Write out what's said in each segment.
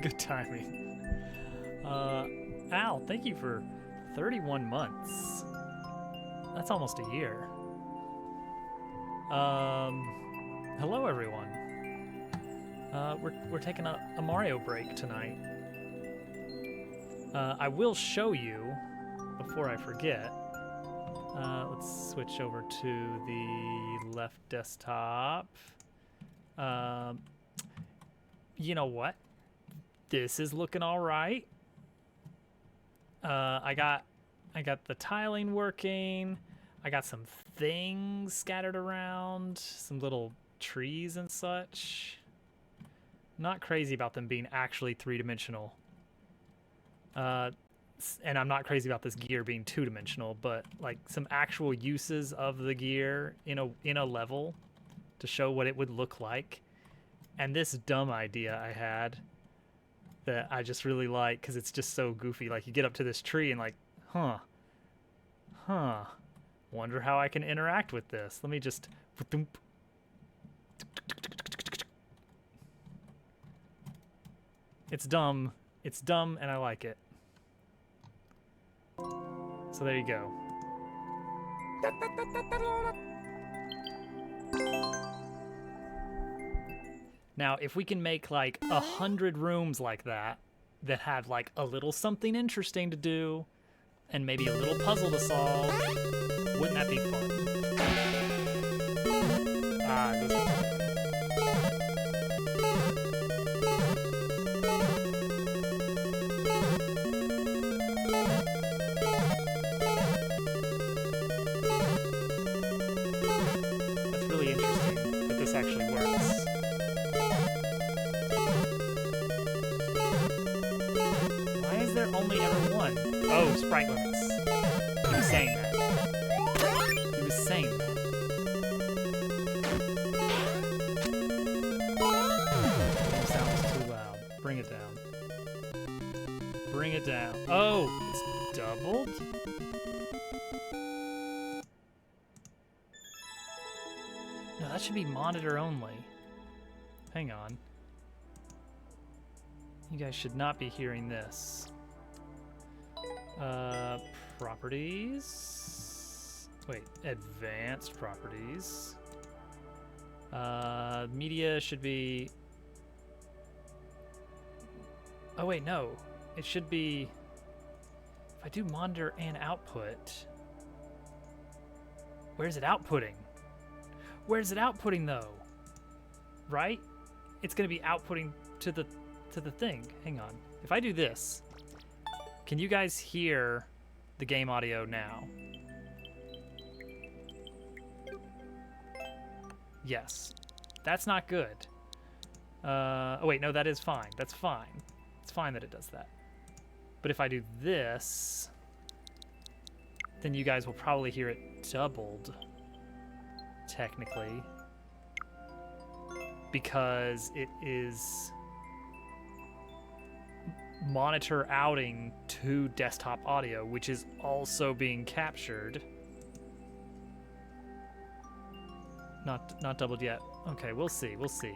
Good timing. Al, thank you for 31 months. That's almost a year. Hello everyone. We're taking a Mario break tonight. I will show you before I forget. Let's switch over to the left desktop. You know what? This is looking all right. I got the tiling working. I got some things scattered around, some little trees and such. Not crazy about them being actually three-dimensional. And I'm not crazy about this gear being two-dimensional, but like some actual uses of the gear in a level to show what it would look like. And this dumb idea I had that I just really like because it's just so goofy. Like you get up to this tree and like, wonder how I can interact with this. Let me just... It's dumb. It's dumb and I like it. So there you go. Now, if we can make like 100 rooms like that have like a little something interesting to do and maybe a little puzzle to solve, wouldn't that be fun? That's really interesting that this actually works. Why is there only ever one? Oh, sprite limits. He was saying that. He was saying that. Sounds too loud. Bring it down. Bring it down. Oh, it's doubled? No, that should be monitor only. Hang on. You guys should not be hearing this. Properties. Wait, advanced properties. Media should be... Oh wait, no. It should be... If I do monitor and output... Where's it outputting? Where's it outputting though? Right? It's gonna be outputting to the thing. Hang on. If I do this, can you guys hear the game audio now? Yes. That's not good. Oh wait, no, that is fine. That's fine. It's fine that it does that. But if I do this, then you guys will probably hear it doubled, technically, because it is monitor outing to desktop audio, which is also being captured. Not doubled yet. Okay, we'll see. We'll see.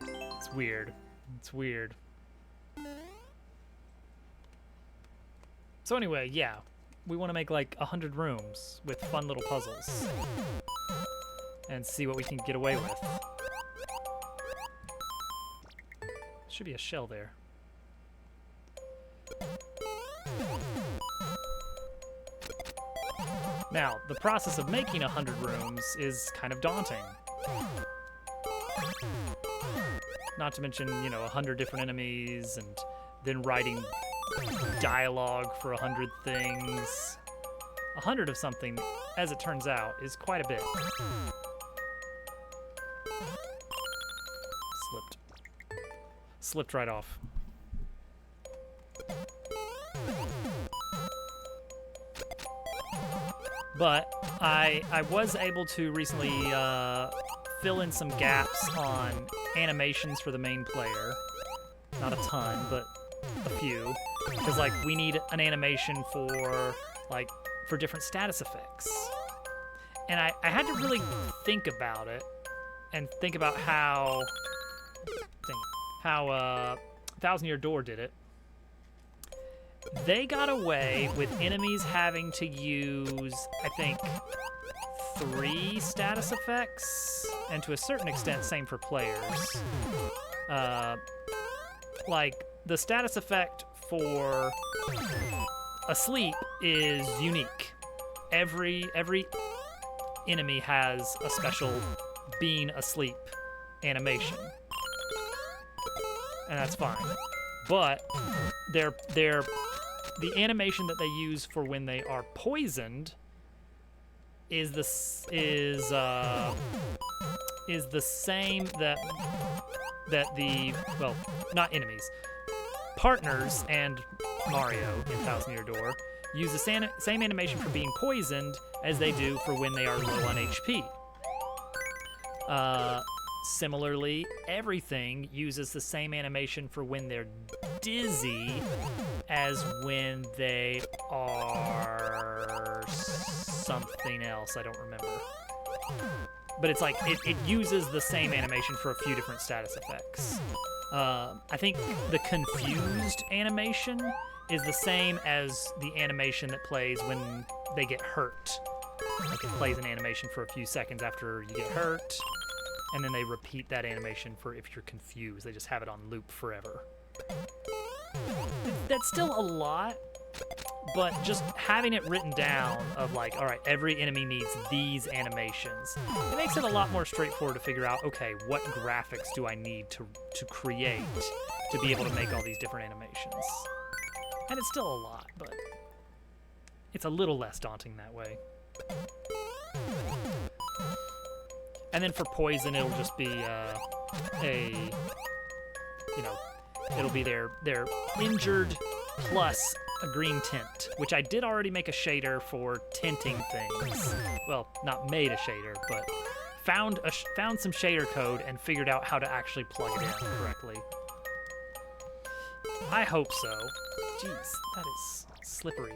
It's weird. It's weird. So anyway, yeah, we want to make like 100 rooms with fun little puzzles and see what we can get away with. Should be a shell there. Now, the process of making 100 rooms is kind of daunting. Not to mention, you know, 100 different enemies and then writing dialogue for 100 things. 100 of something, as it turns out, is quite a bit. Slipped right off. But I was able to recently fill in some gaps on animations for the main player. Not a ton, but a few. Because like we need an animation for different status effects. And I had to really think about it and think about how 1,000 Year Door did it. They got away with enemies having to use, I think, 3 status effects, and to a certain extent, same for players. Like, the status effect for Asleep is unique. Every enemy has a special being asleep animation, and that's fine. But the animation that they use for when they are poisoned is the same that the, well, not enemies, partners and Mario in 1,000 Year Door use the same animation for being poisoned as they do for when they are low on HP. Similarly, everything uses the same animation for when they're dizzy as when they are something else. I don't remember. But it's like, it uses the same animation for a few different status effects. I think the confused animation is the same as the animation that plays when they get hurt. Like, it plays an animation for a few seconds after you get hurt, and then they repeat that animation for if you're confused. They just have it on loop forever. That's still a lot, but just having it written down of like, all right, every enemy needs these animations, it makes it a lot more straightforward to figure out, okay, what graphics do I need to create to be able to make all these different animations? And it's still a lot, but it's a little less daunting that way. And then for poison, it'll just be it'll be their injured plus a green tint, which I did already make a shader for tinting things. Well, not made a shader, but found some shader code and figured out how to actually plug it in correctly. I hope so. Jeez, that is slippery.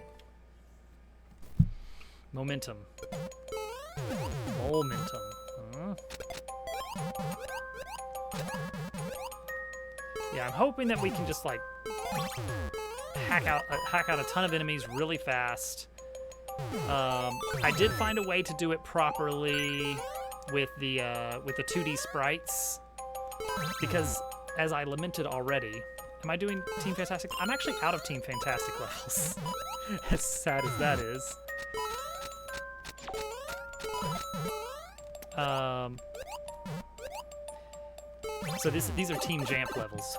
Momentum. Momentum. Huh? Yeah, I'm hoping that we can just like hack out a ton of enemies really fast. I did find a way to do it properly with the 2D sprites, because as I lamented already, am I doing Team Fantastic? I'm actually out of Team Fantastic levels. As sad as that is. So these are Team Jamp levels.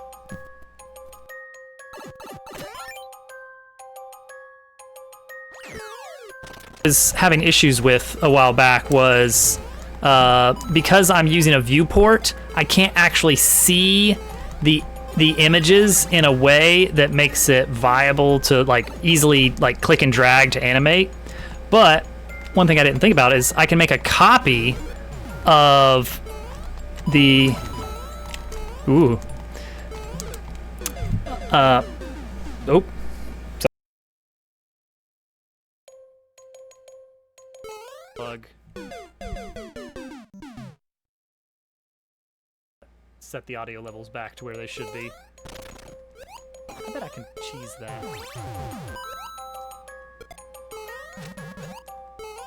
Was having issues with a while back was because I'm using a viewport, I can't actually see the images in a way that makes it viable to like easily like click and drag to animate. But one thing I didn't think about is I can make a copy of the oh. Plug. Set the audio levels back to where they should be. I bet I can cheese that.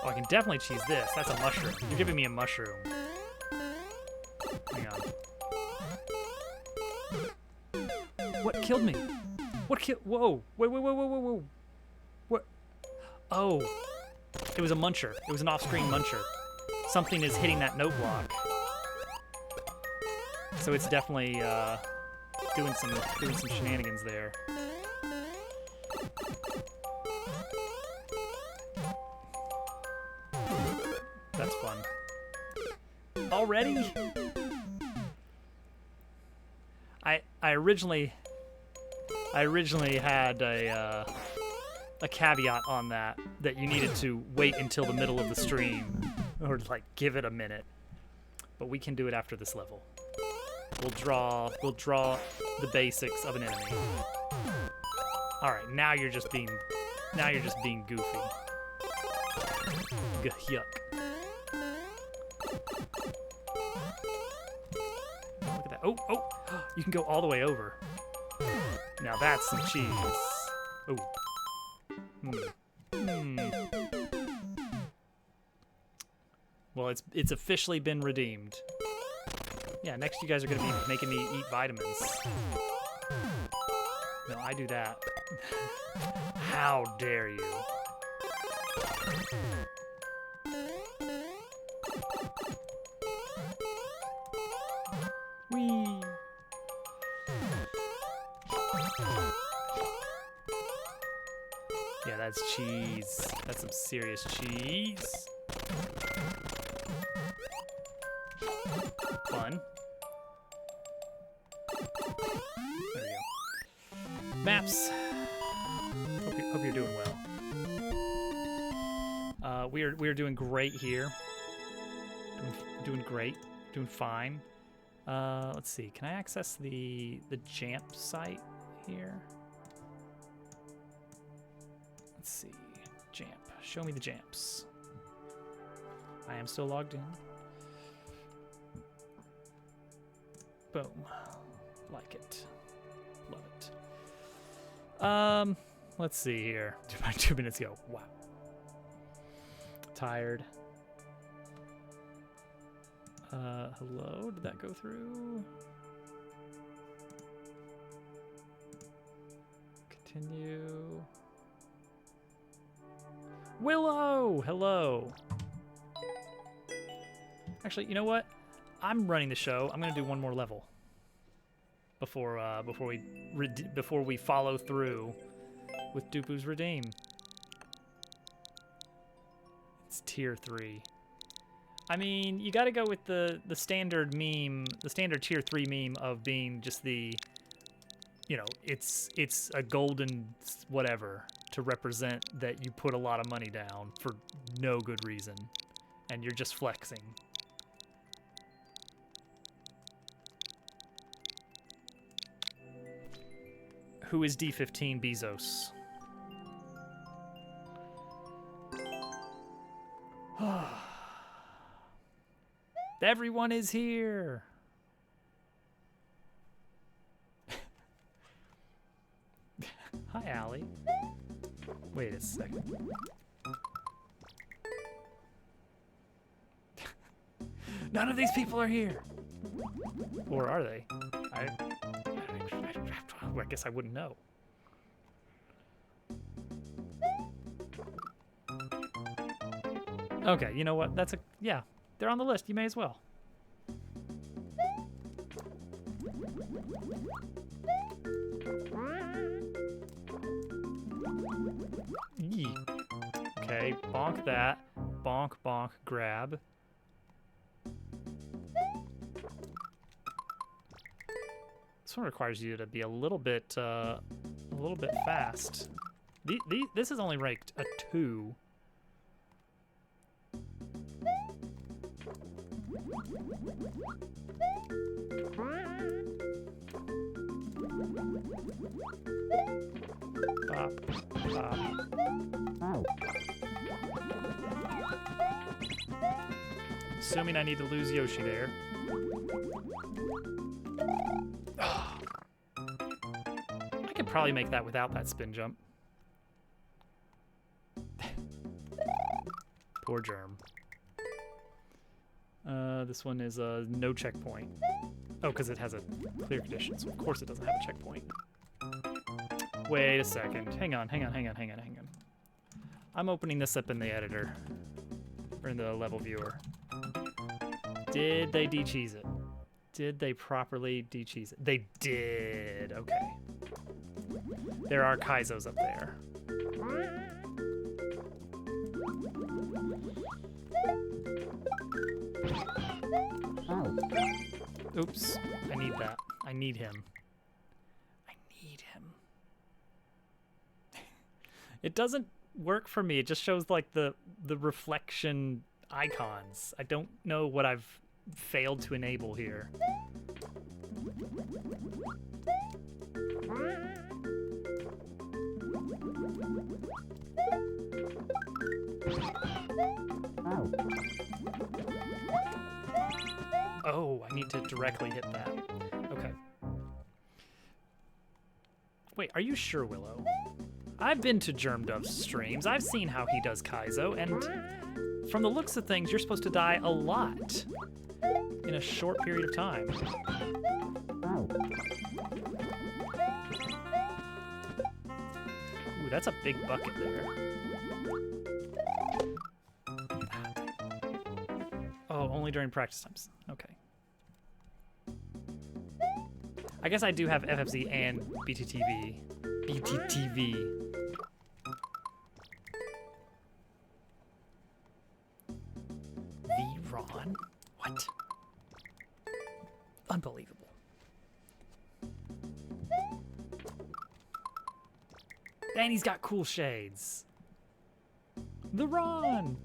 Oh, I can definitely cheese this. That's a mushroom. You're giving me a mushroom. Hang on. What killed me? What killed? Whoa! Whoa! What? Oh. It was a muncher. It was an off-screen muncher. Something is hitting that note block. So it's definitely doing some shenanigans there. That's fun. Already? I originally had a caveat on that you needed to wait until the middle of the stream, or like give it a minute. But we can do it after this level. We'll draw the basics of an enemy. All right, now you're just being goofy. Yuck. Look at that. Oh, oh, you can go all the way over. Now that's some cheese. Oh. Well, it's officially been redeemed. Yeah, next you guys are gonna be making me eat vitamins. No, I do that. How dare you? Whee! Yeah, that's cheese. That's some serious cheese. Fun. There we go. Maps. Hope you're doing well. We're doing great here. Doing great. Doing fine. Let's see. Can I access the Jamp site here? Let's see. Jamp. Show me the Jamps. I am still logged in. Boom. Like it. Love it. Let's see here. 2 minutes ago. Wow. Tired. Hello? Did that go through? Continue. Willow! Hello. Actually, you know what? I'm running the show. I'm gonna do one more level before we follow through with Dupu's Redeem. It's tier 3. I mean, you gotta go with the standard meme, the standard tier 3 meme of being just the, you know, it's a golden whatever to represent that you put a lot of money down for no good reason, and you're just flexing. Who is D15 Bezos? Everyone is here. Hi, Allie. Wait a second. None of these people are here. Or are they? I guess I wouldn't know. Okay, you know what? That's a... Yeah, they're on the list. You may as well. Yee. Okay, bonk that. Bonk, bonk, grab. This one requires you to be a little bit fast. This is only ranked a 2. Bop, bop. Assuming I need to lose Yoshi there. I could probably make that without that spin jump. Poor Germ. This one is no checkpoint. Oh, because it has a clear condition, so of course it doesn't have a checkpoint. Wait a second. Hang on. I'm opening this up in the editor. Or in the level viewer. Did they de-cheese it? Did they properly de-cheese it? They did. Okay. There are Kaizos up there. Oops. I need that. I need him. It doesn't work for me. It just shows like the reflection icons. I don't know what I've failed to enable here. Oh, I need to directly hit that. Okay. Wait, are you sure, Willow? I've been to Germdove's streams. I've seen how he does Kaizo, and from the looks of things, you're supposed to die a lot in a short period of time. Ooh, that's a big bucket there. Oh, only during practice times. Okay. I guess I do have FFZ and BTTV. BTTV. V-Ron? What? Unbelievable. And he's got cool shades. The Ron!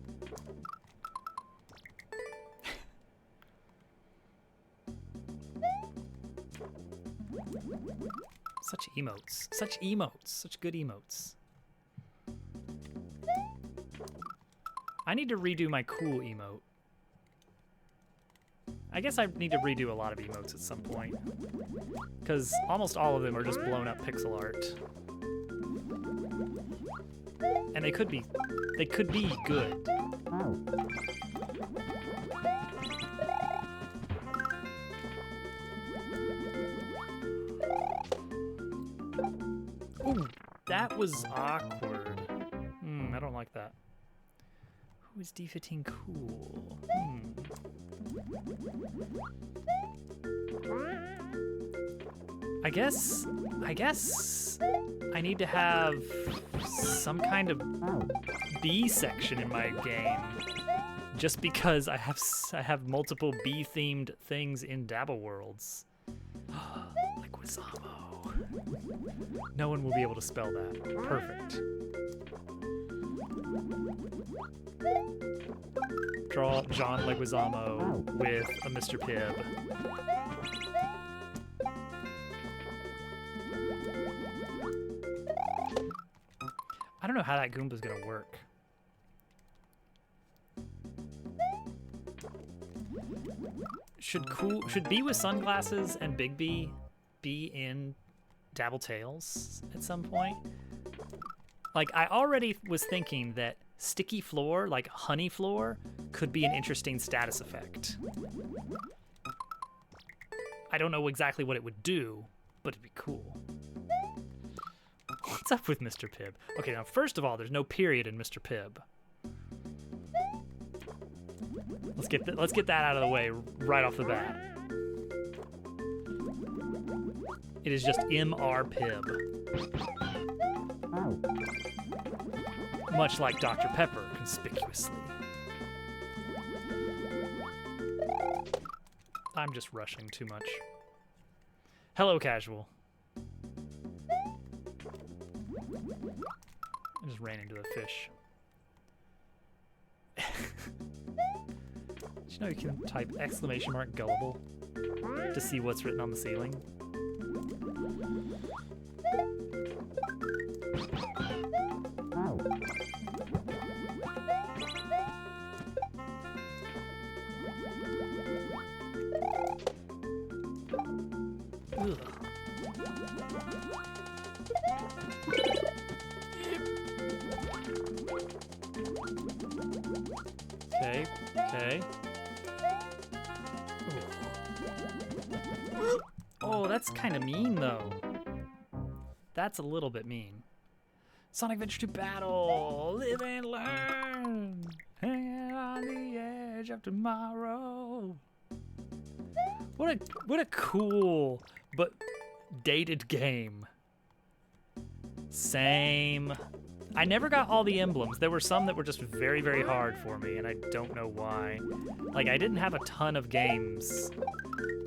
Such emotes. Such emotes. Such good emotes. I need to redo my cool emote. I guess I need to redo a lot of emotes at some point, because almost all of them are just blown up pixel art. And they could be good. Ooh, that was awkward. I don't like that. Who is D15 cool? I guess I need to have some kind of B section in my game, just because I have multiple B-themed things in Dabble Worlds. Like Wazamo. No one will be able to spell that. Perfect. Draw John Leguizamo with a Mr. Pibb. I don't know how that Goomba's gonna work. Should B with sunglasses and Big B be in Dabble Tales at some point? Like, I already was thinking that sticky floor, like honey floor, could be an interesting status effect. I don't know exactly what it would do, but it'd be cool. What's up with Mr. Pibb? Okay, now first of all, there's no period in Mr. Pibb. Let's get that out of the way right off the bat. It is just Mr. Pibb. Much like Dr. Pepper, conspicuously. I'm just rushing too much. Hello, casual. I just ran into a fish. Did you know you can type !gullible to see what's written on the ceiling? Ugh. Okay, okay. Oh, that's kind of mean, though. That's a little bit mean. Sonic Adventure 2 Battle! Live and learn! Hanging on the edge of tomorrow! What a cool but dated game. Same. I never got all the emblems. There were some that were just very, very hard for me, and I don't know why. Like, I didn't have a ton of games.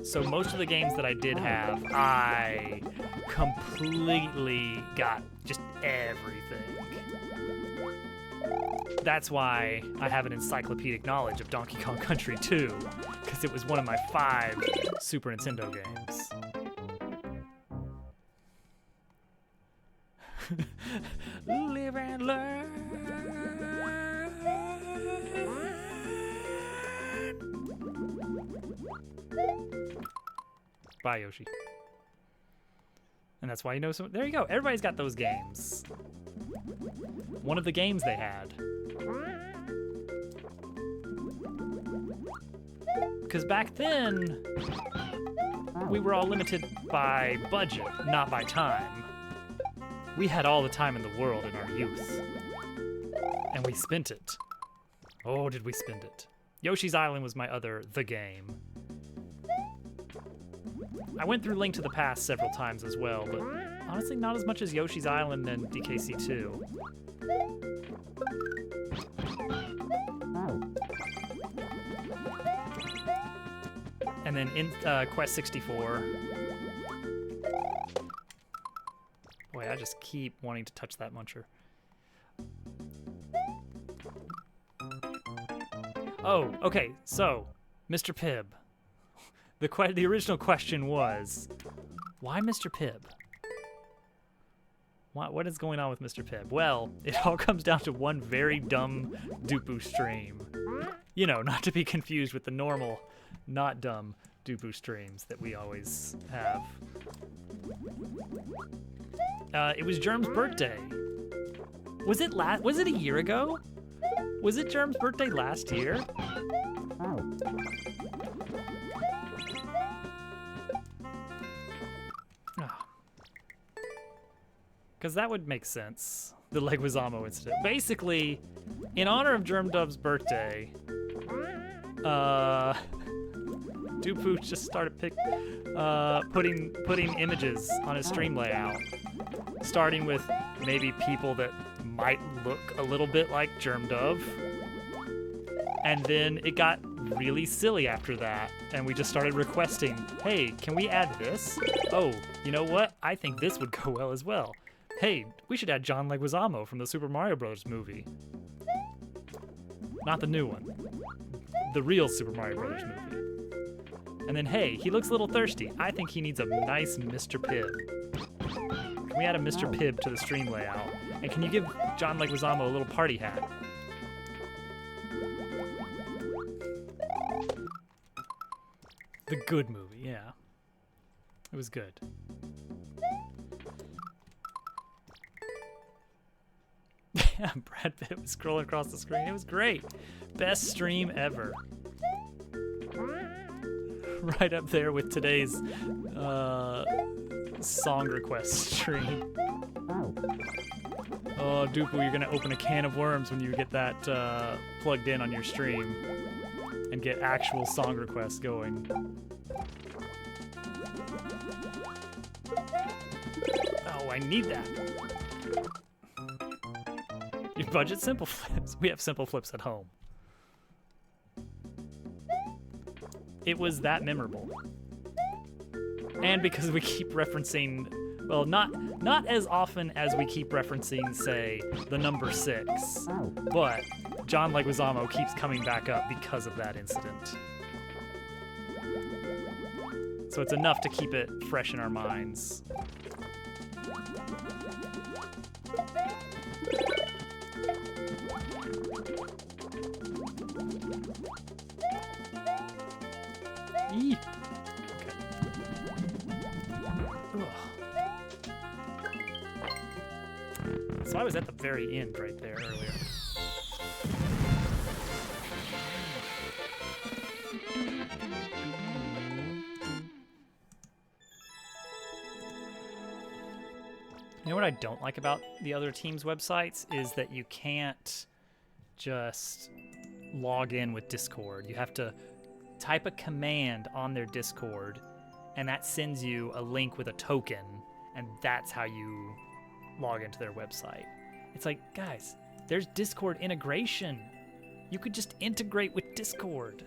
So most of the games that I did have, I completely got just everything. That's why I have an encyclopedic knowledge of Donkey Kong Country 2, because it was one of my 5 Super Nintendo games. Live and learn. Bye, Yoshi. And that's why you know some. There you go. Everybody's got those games. One of the games they had. Because back then, we were all limited by budget, not by time. We had all the time in the world in our youth. And we spent it. Oh, did we spend it. Yoshi's Island was my other The Game. I went through Link to the Past several times as well, but honestly not as much as Yoshi's Island and DKC2. And then in Quest 64. Boy, I just keep wanting to touch that muncher. Oh, okay, so, Mr. Pibb. The original question was, why Mr. Pibb? What is going on with Mr. Pibb? Well, it all comes down to one very dumb Dupu stream. You know, not to be confused with the normal, not dumb Dupu streams that we always have. It was Germ's birthday. Was it a year ago? Was it Germ's birthday last year? Because that would make sense. The Leguizamo incident. Basically, in honor of Germdub's birthday, Dupu just started putting images on his stream layout, starting with maybe people that might look a little bit like Germdub, and then it got really silly after that, and we just started requesting, hey, can we add this? Oh, you know what? I think this would go well as well. Hey, we should add John Leguizamo from the Super Mario Bros. Movie. Not the new one. The real Super Mario Bros. Movie. And then, hey, he looks a little thirsty. I think he needs a nice Mr. Pibb. Can we add a Mr. Pibb to the stream layout? And can you give John Leguizamo a little party hat? The good movie, yeah. It was good. Yeah, Brad Pitt was scrolling across the screen. It was great. Best stream ever. Right up there with today's song request stream. Oh, Dupu, you're gonna open a can of worms when you get that plugged in on your stream and get actual song requests going. Oh, I need that. Your budget simple flips. We have simple flips at home. It was that memorable. And because we keep referencing, well, not as often as we keep referencing, say, the number 6, but John Leguizamo keeps coming back up because of that incident. So it's enough to keep it fresh in our minds. Eee. Okay. So I was at the very end right there earlier. You know what I don't like about the other teams' websites is that you can't just log in with Discord. You have to type a command on their Discord, and that sends you a link with a token, and that's how you log into their website. It's like, guys, there's Discord integration. You could just integrate with Discord.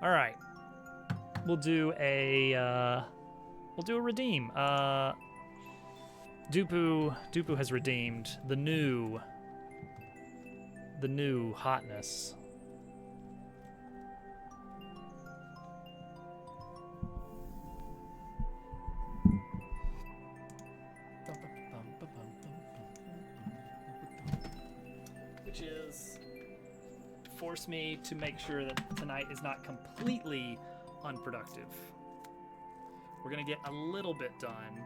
All right, we'll do a redeem. Dupu has redeemed the new hotness. Which is force me to make sure that tonight is not completely unproductive. We're gonna get a little bit done.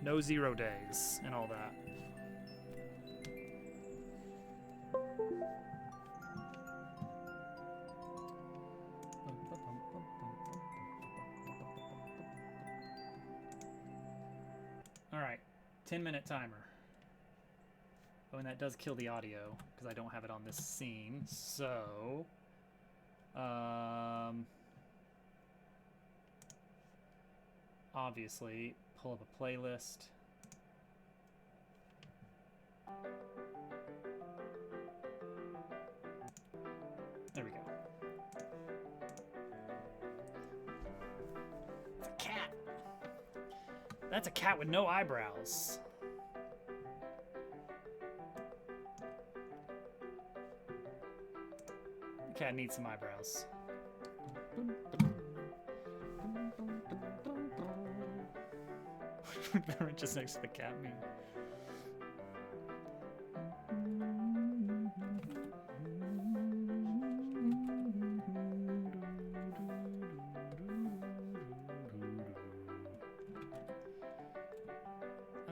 No 0 days and all that. All right, 10-minute timer. Oh, and that does kill the audio because I don't have it on this scene. So, obviously, pull up a playlist. There we go. It's a cat. That's a cat with no eyebrows. The cat needs some eyebrows. Just next to the cat meme.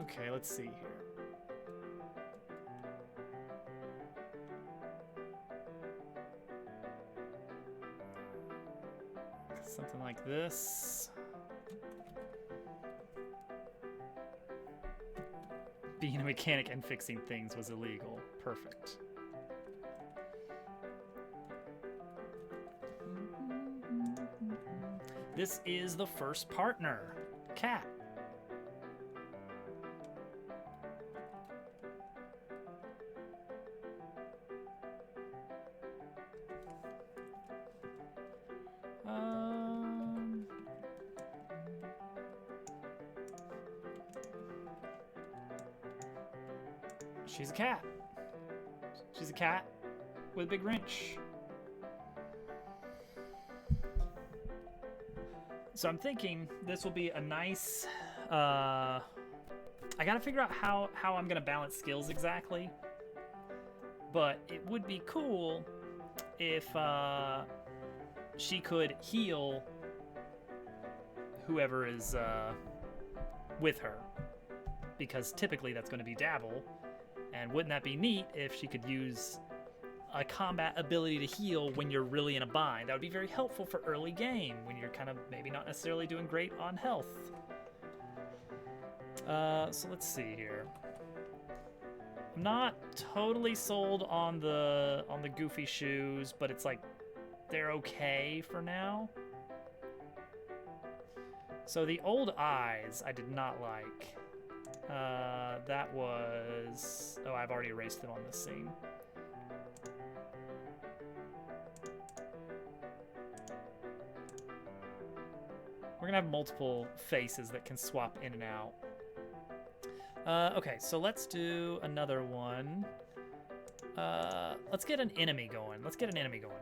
Okay, let's see here. Something like this. Being a mechanic and fixing things was illegal. Perfect. This is the first partner, cat. She's a cat. She's a cat with a big wrench. So I'm thinking this will be a nice, I gotta figure out how I'm gonna balance skills exactly. But it would be cool if she could heal whoever is with her. Because typically that's gonna be Dabble. And wouldn't that be neat if she could use a combat ability to heal when you're really in a bind? That would be very helpful for early game when you're kind of maybe not necessarily doing great on health. So let's see here. I'm not totally sold on the goofy shoes, but it's like they're okay for now. So the old eyes I did not like. That was... Oh, I've already erased them on this scene. We're gonna have multiple faces that can swap in and out. Okay, so let's do another one. Let's get an enemy going. Let's get an enemy going.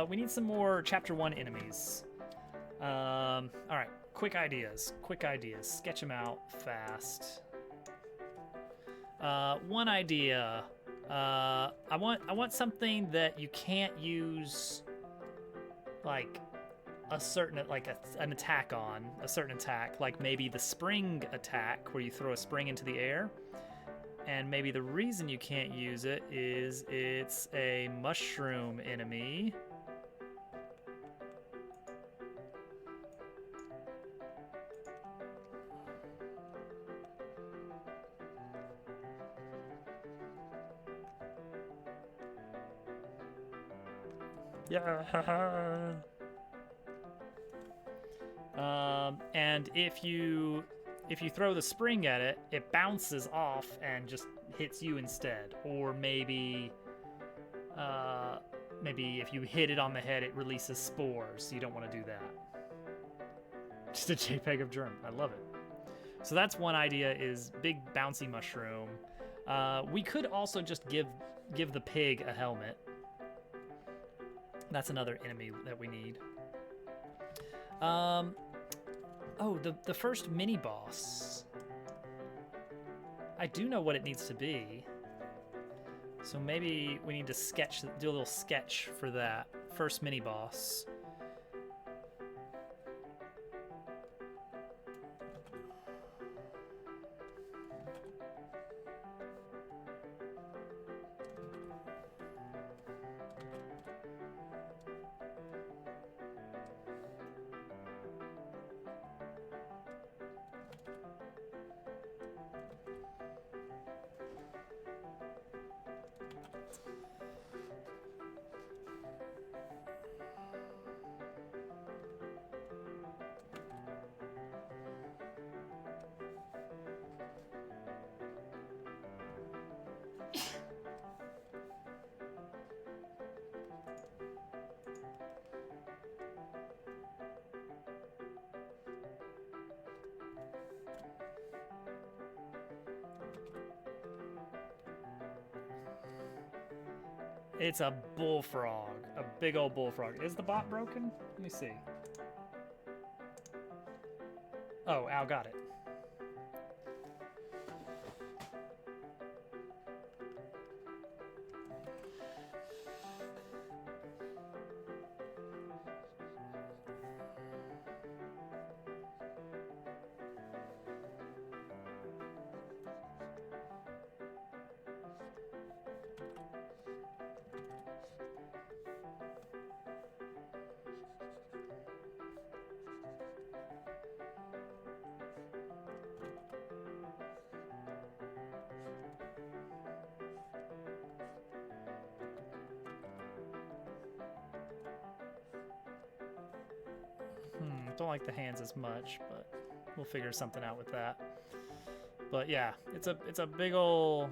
We need some more Chapter 1 enemies. All right, quick ideas. Quick ideas. Sketch them out fast. One idea. I want something that you can't use, like a certain, like an attack on a certain attack, like maybe the spring attack where you throw a spring into the air. And maybe the reason you can't use it is it's a mushroom enemy. Yeah. And if you throw the spring at it, it bounces off and just hits you instead. Or maybe if you hit it on the head, it releases spores. So you don't want to do that. Just a JPEG of Germ. I love it. So that's one idea, is big bouncy mushroom. We could also just give the pig a helmet. That's another enemy that we need. Oh, the first mini boss. I do know what it needs to be. So maybe we need to do a little sketch for that first mini boss. It's a bullfrog, a big old bullfrog. Is the bot broken? Let me see. Oh, Al got it. Don't like the hands as much, but we'll figure something out with that. But yeah, it's a big old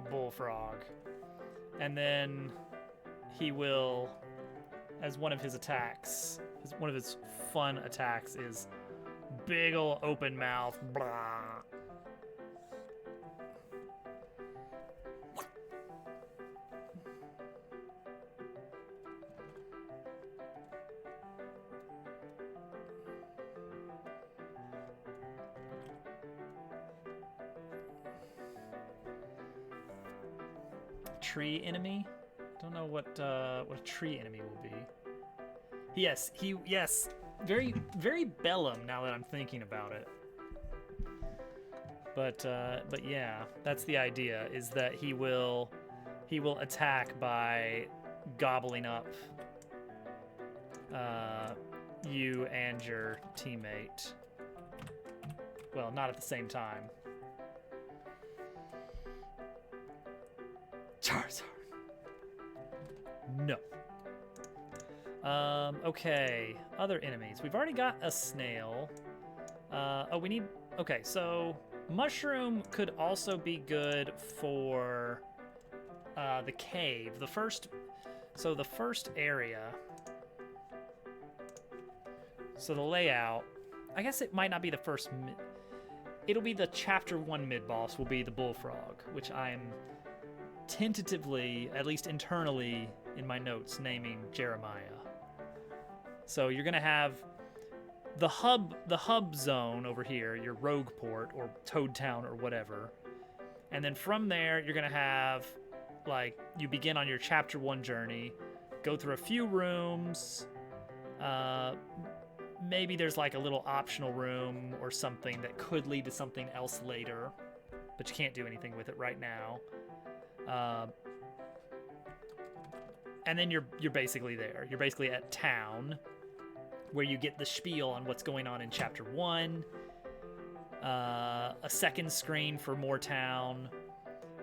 bullfrog. And then he will, as one of his attacks, one of his fun attacks is big old open mouth. Blah. Tree enemy? Don't know what a tree enemy will be. Yes, very Bellum now that I'm thinking about it. But yeah, that's the idea, is that he will attack by gobbling up you and your teammate. Well, not at the same time. Charizard. No. Okay. Other enemies. We've already got a snail. Oh, we need... Okay, so mushroom could also be good for the cave. The first area. So the layout... I guess it might not be the first... It'll be the Chapter 1 mid-boss will be the bullfrog, which I'm tentatively, at least internally in my notes, naming Jeremiah. So you're gonna have the hub zone over here, your rogue port or Toad Town or whatever, and then from there you're gonna have, like, you begin on your Chapter 1 journey, go through a few rooms, maybe there's like a little optional room or something that could lead to something else later, but you can't do anything with it right now. And then you're basically there. You're basically at town, where you get the spiel on what's going on in Chapter 1, a second screen for more town,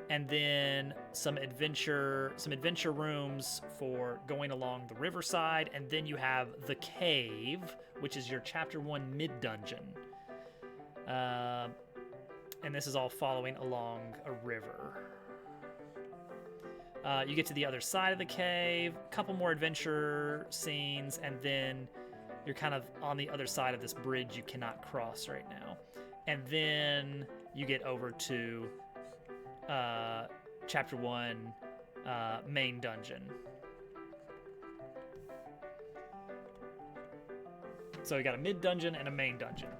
and then some adventure rooms for going along the riverside, and then you have the cave, which is your Chapter 1 mid-dungeon. And this is all following along a river. You get to the other side of the cave, a couple more adventure scenes, and then you're kind of on the other side of this bridge you cannot cross right now. And then you get over to Chapter 1 main dungeon. So you got a mid-dungeon and a main dungeon.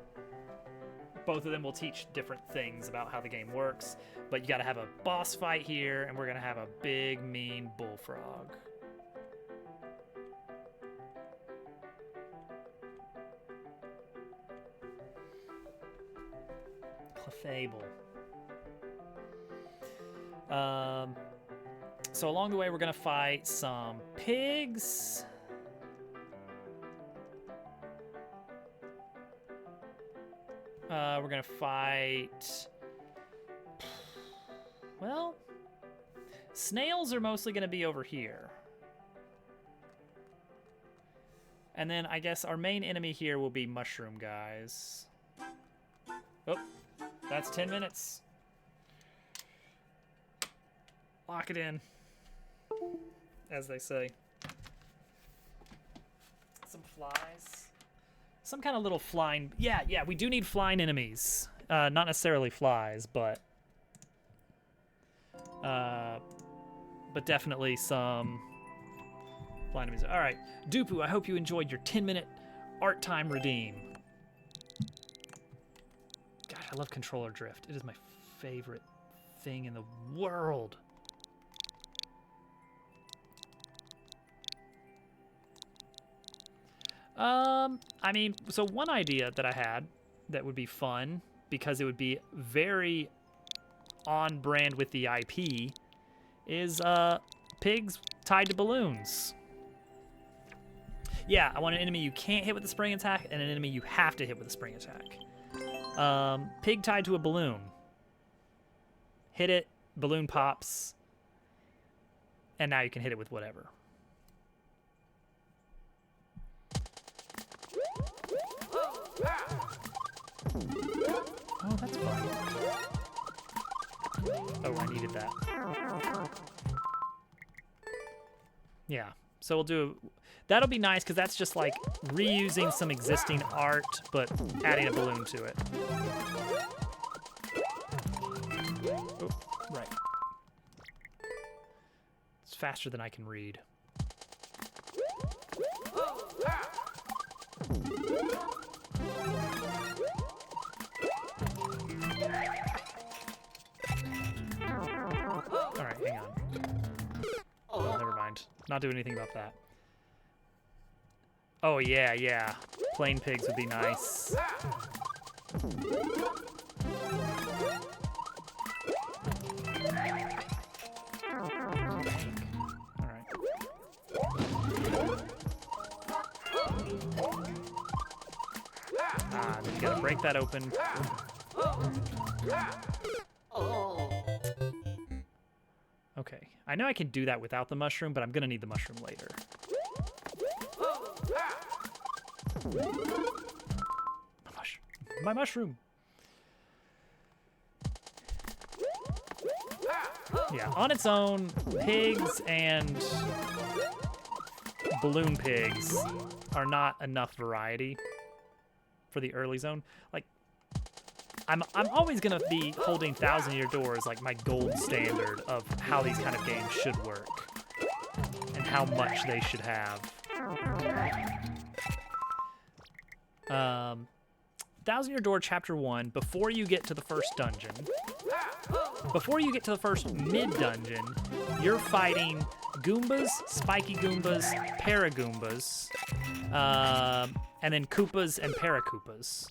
both of them will teach different things about how the game works, but you got to have a boss fight here, and we're gonna have a big mean bullfrog. Clefable. So along the way, we're gonna fight some pigs. We're gonna fight. Well, snails are mostly gonna be over here. And then I guess our main enemy here will be mushroom guys. Oh, that's 10 minutes. Lock it in, as they say. Some flies. Some kind of little flying... Yeah, we do need flying enemies. Not necessarily flies, but definitely some flying enemies. All right, Dupu, I hope you enjoyed your 10-minute art time redeem. God, I love controller drift. It is my favorite thing in the world. I mean, so one idea that I had that would be fun, because it would be very on brand with the IP, is pigs tied to balloons. Yeah, I want an enemy you can't hit with the spring attack and an enemy you have to hit with a spring attack. Pig tied to a balloon. Hit it, balloon pops, and now you can hit it with whatever. Oh, that's fun. Oh, I needed that. Yeah, so we'll do... That'll be nice, because that's just like reusing some existing art, but adding a balloon to it. Oh, right. It's faster than I can read. Alright, hang on. Oh, never mind. Not doing anything about that. Oh, yeah. Plain pigs would be nice. Alright. Then you gotta break that open. Okay, I know I can do that without the mushroom, but I'm gonna need the mushroom later. My mushroom! Yeah, on its own, pigs and balloon pigs are not enough variety for the early zone. Like, I'm always gonna be holding 1,000-year doors like my gold standard of how these kind of games should work and how much they should have. 1,000-year door chapter 1, before you get to the first dungeon, before you get to the first mid-dungeon, you're fighting Goombas, spiky Goombas, Paragoombas, and then Koopas and Paracoopas.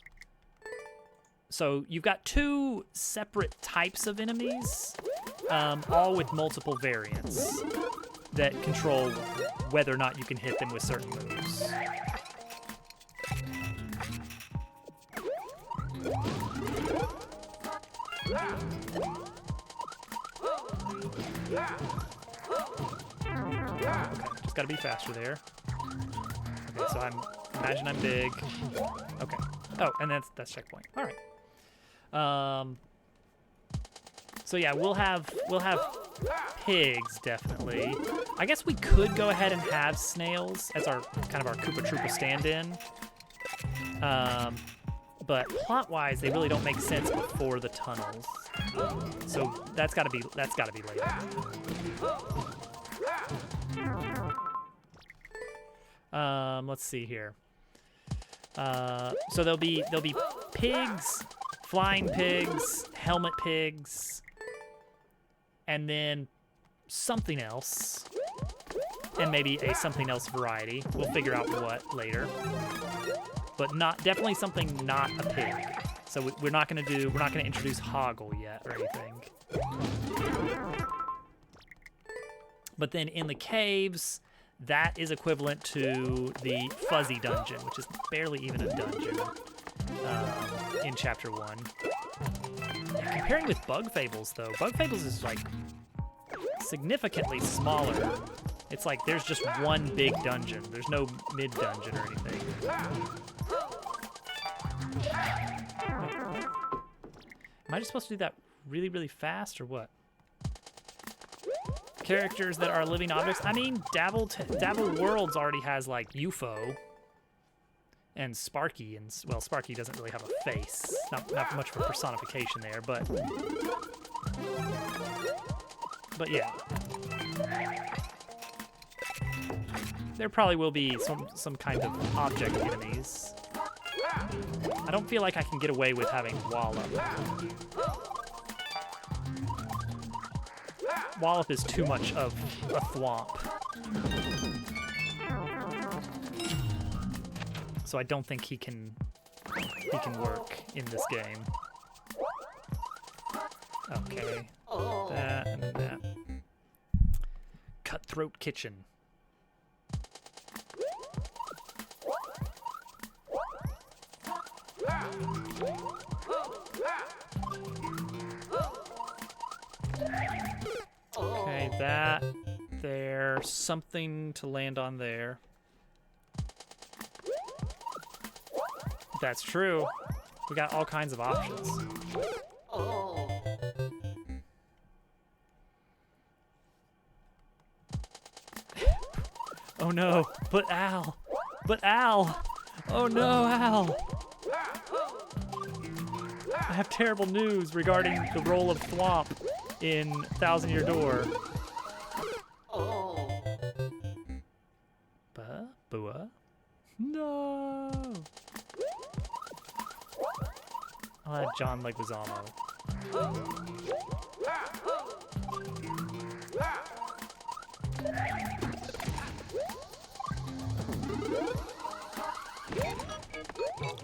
So you've got 2 separate types of enemies, all with multiple variants that control whether or not you can hit them with certain moves. Okay, just gotta be faster there. Okay, so imagine I'm big. Okay. Oh, and that's checkpoint. All right. So yeah, we'll have pigs definitely. I guess we could go ahead and have snails as our kind of our Koopa Troopa stand-in. But plot-wise, they really don't make sense before the tunnels. So that's gotta be later. Let's see here. So there'll be pigs flying pigs, helmet pigs, and then something else, and maybe a something else variety. We'll figure out what later, but definitely something not a pig. So we're not gonna introduce Hoggle yet or anything. But then in the caves, that is equivalent to the Fuzzy Dungeon, which is barely even a dungeon in Chapter 1. And comparing with Bug Fables, though, Bug Fables is like significantly smaller. It's like there's just one big dungeon. There's no mid-dungeon or anything. Am I just supposed to do that really, really fast or what? Characters that are living objects. I mean, Dabble Worlds already has like UFO and Sparky, and well, Sparky doesn't really have a face. Not much of a personification there, but yeah. There probably will be some kind of object enemies. I don't feel like I can get away with having Wallop. Wallop is too much of a thwomp. So I don't think he can work in this game. Okay. That and that. Cutthroat Kitchen. Okay, that there. Something to land on there. That's true. We got all kinds of options. Oh no, but Al! But Al! Oh no, Al! I have terrible news regarding the role of Thwomp in Thousand Year Door. Bua? No! I'll add John Leguizamo.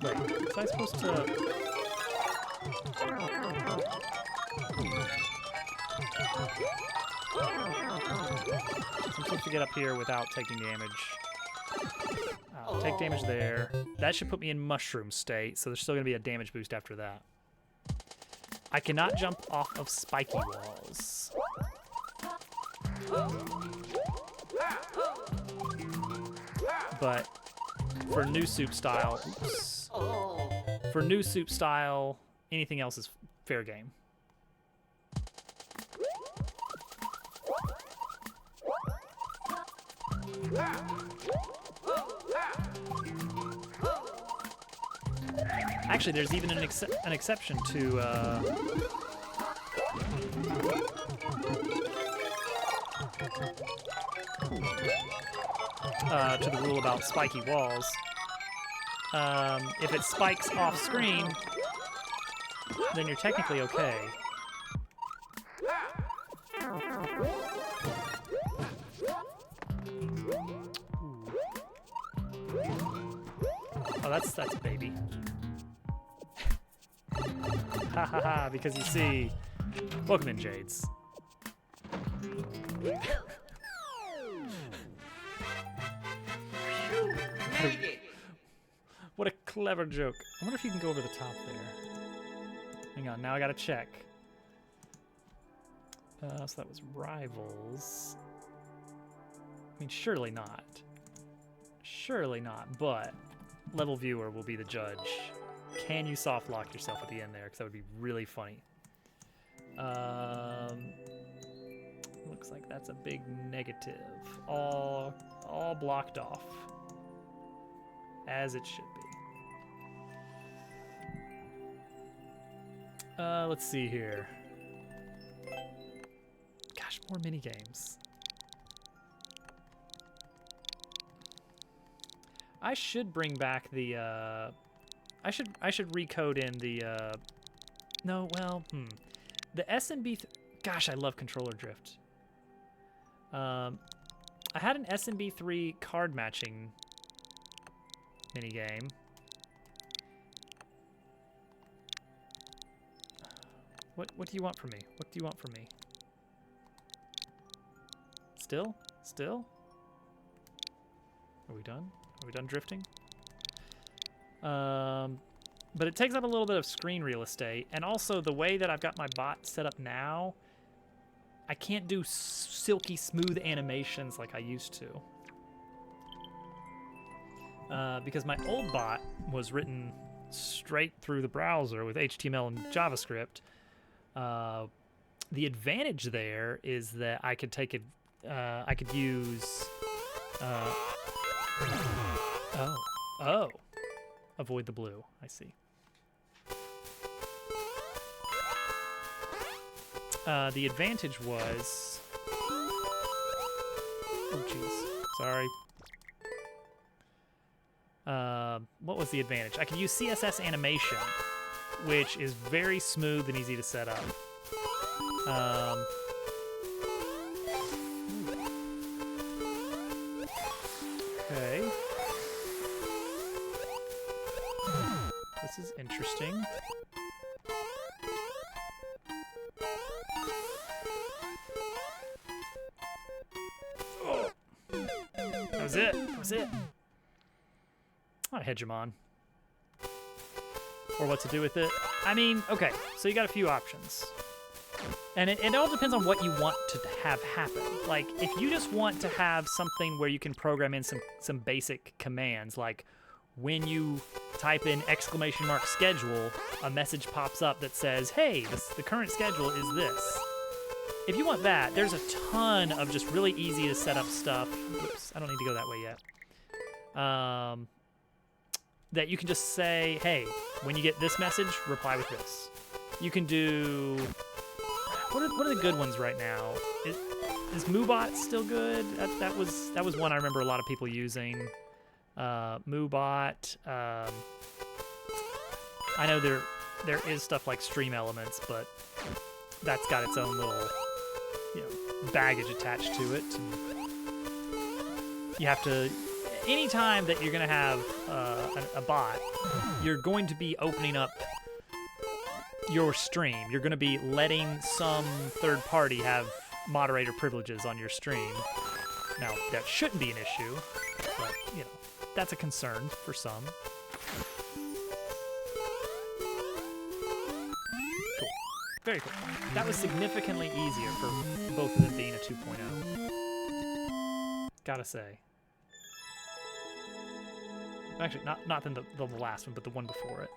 Wait, was I supposed to... I'm supposed to get up here without taking damage. Take damage there. That should put me in mushroom state, so there's still going to be a damage boost after that. I cannot jump off of spiky walls. But for new soup style, oops. For new soup style, anything else is fair game. Actually, there's even an exception to the rule about spiky walls. If it spikes off screen, then you're technically okay. Oh, that's baby. Ha ha ha, because you see, welcome in, Jades. What a clever joke. I wonder if you can go over the top there. Hang on, now I gotta check. So that was Rivals. I mean, surely not. Surely not, but Level Viewer will be the judge. Can you soft lock yourself at the end there? Because that would be really funny. Looks like that's a big negative. All blocked off. As it should be. Let's see here. Gosh, more mini games. I should bring back the I should recode in the No, well, the SMB. Gosh, I love controller drift. I had an SMB3 card matching minigame. What do you want from me? What do you want from me? Still? Still? Are we done? Are we done drifting? But it takes up a little bit of screen real estate, and also the way that I've got my bot set up now, I can't do silky smooth animations like I used to. Because my old bot was written straight through the browser with HTML and JavaScript. The advantage there is that I could take it. I could use. Oh. Avoid the blue. I see. The advantage was. Oh, jeez. Sorry. What was the advantage? I could use CSS animation, which is very smooth and easy to set up. Okay. This is interesting. Oh. That was it. That was it. I'll hegemon. Or what to do with it. I mean, okay, so you got a few options. And it all depends on what you want to have happen. Like, if you just want to have something where you can program in some basic commands, like when you type in !schedule, a message pops up that says, hey, the current schedule is this. If you want that, there's a ton of just really easy to set up stuff. Whoops, I don't need to go that way yet. That you can just say, hey, when you get this message, reply with this. You can do... What are the good ones right now? Is Moobot still good? That was one I remember a lot of people using. Moobot. I know there is stuff like Stream Elements, but that's got its own little baggage attached to it. You have to. Anytime that you're going to have a bot, you're going to be opening up your stream. You're going to be letting some third party have moderator privileges on your stream. Now, that shouldn't be an issue, but, that's a concern for some. Cool. Very cool. That was significantly easier for both of them being a 2.0. Gotta say. Actually, not the last one, but the one before it.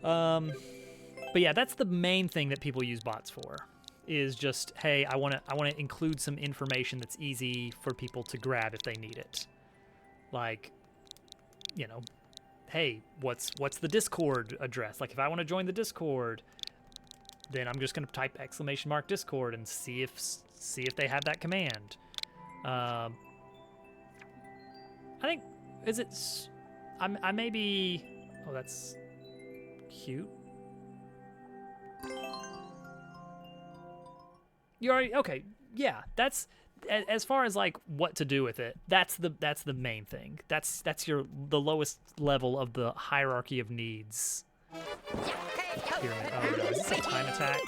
But yeah, that's the main thing that people use bots for. Is just, hey, I want to include some information that's easy for people to grab if they need it. Like, hey, what's the Discord address? Like, if I want to join the Discord, then I'm just going to type !Discord and see if they have that command. I think, I may be, oh, that's cute. You already, okay, yeah, that's, as far as like what to do with it, that's the main thing. That's the lowest level of the hierarchy of needs. Pyramid. Oh no, is this a time attack?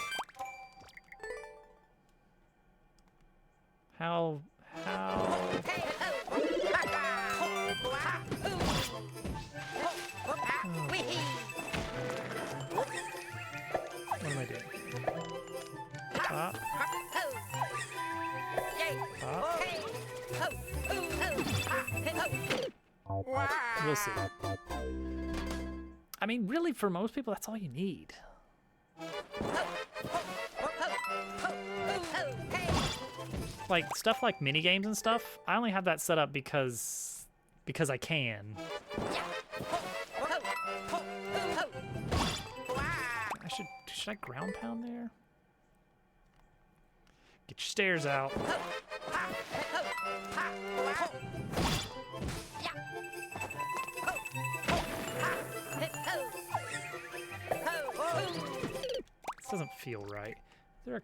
How? What am I doing? Pop. Pop. We'll see. I mean, really, for most people, that's all you need. Like, stuff like minigames and stuff, I only have that set up because I can. Should I ground pound there? Get your stairs out. doesn't feel right. Is there a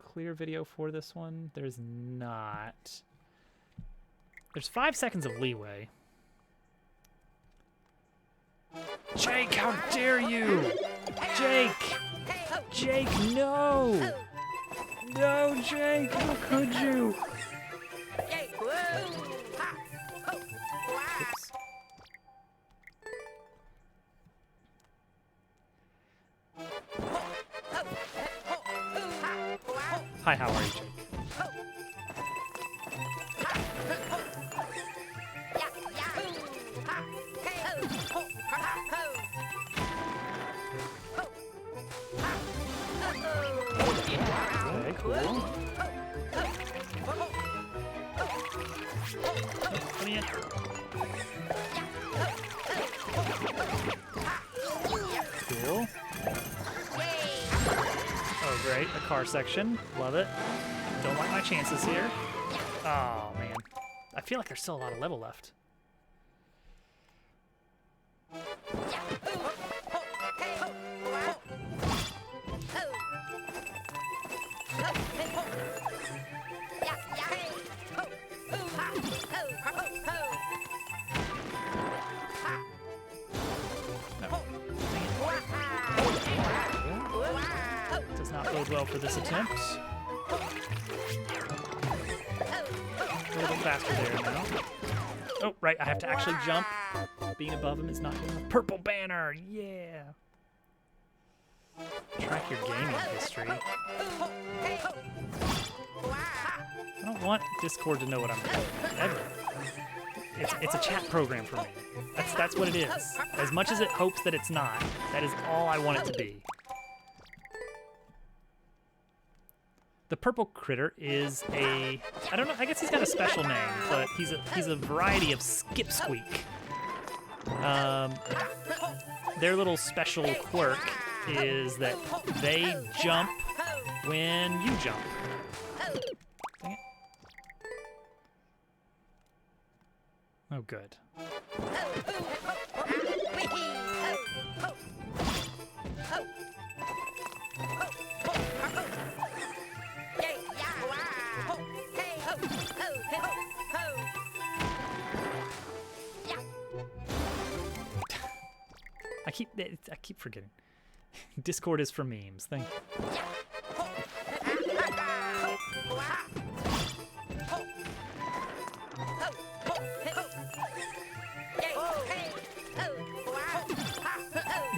clear video for this one? There's not. There's 5 seconds of leeway. Jake, how dare you! Jake! Jake, no! No, Jake, how could you? Oops. Hi, how are you, Jake? Okay, cool. Come in. Cool. Oh, great. A car section. Love it. Don't like my chances here. Oh, man. I feel like there's still a lot of level left. Does not bode well for this attempt. A little bit faster there now. Oh, right, I have to actually jump. Being above him is not getting a purple banner. Yeah. Track your gaming history. I don't want Discord to know what I'm doing, ever. It's a chat program for me. That's what it is. As much as it hopes that it's not, that is all I want it to be. The purple critter is a, I don't know, I guess he's got a special name, but he's a variety of skipsqueak. Their little special quirk is that they jump when you jump. Dang it. Oh, good. I keep forgetting. Discord is for memes. Thank you.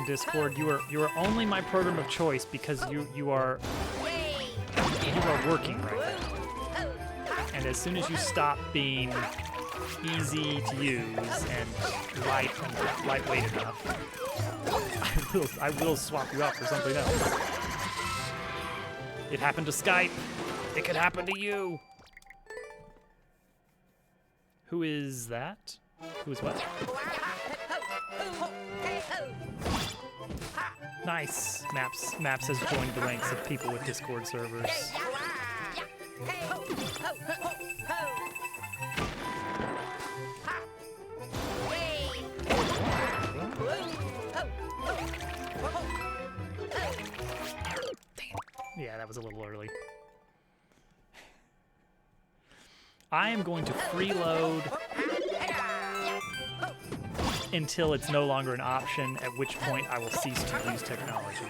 Discord, you are only my program of choice because you are working right now. And as soon as you stop being easy to use and lightweight enough, I will swap you out for something else. It happened to Skype. It could happen to you. Who is that? Who is what? Nice. Maps has joined the ranks of people with Discord servers. Yeah, that was a little early. I am going to freeload until it's no longer an option, at which point I will cease to use technology.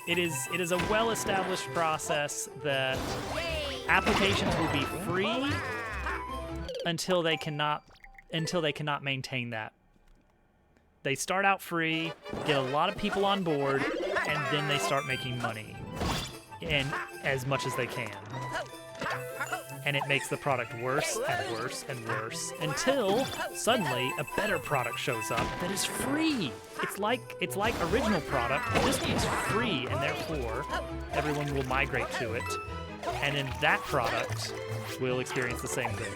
It is a well-established process that applications will be free until they cannot maintain that. They start out free, get a lot of people on board, and then they start making money, and as much as they can. And it makes the product worse and worse and worse until suddenly a better product shows up that is free. It's like original product, but this one's free, and therefore everyone will migrate to it, and then that product will experience the same thing,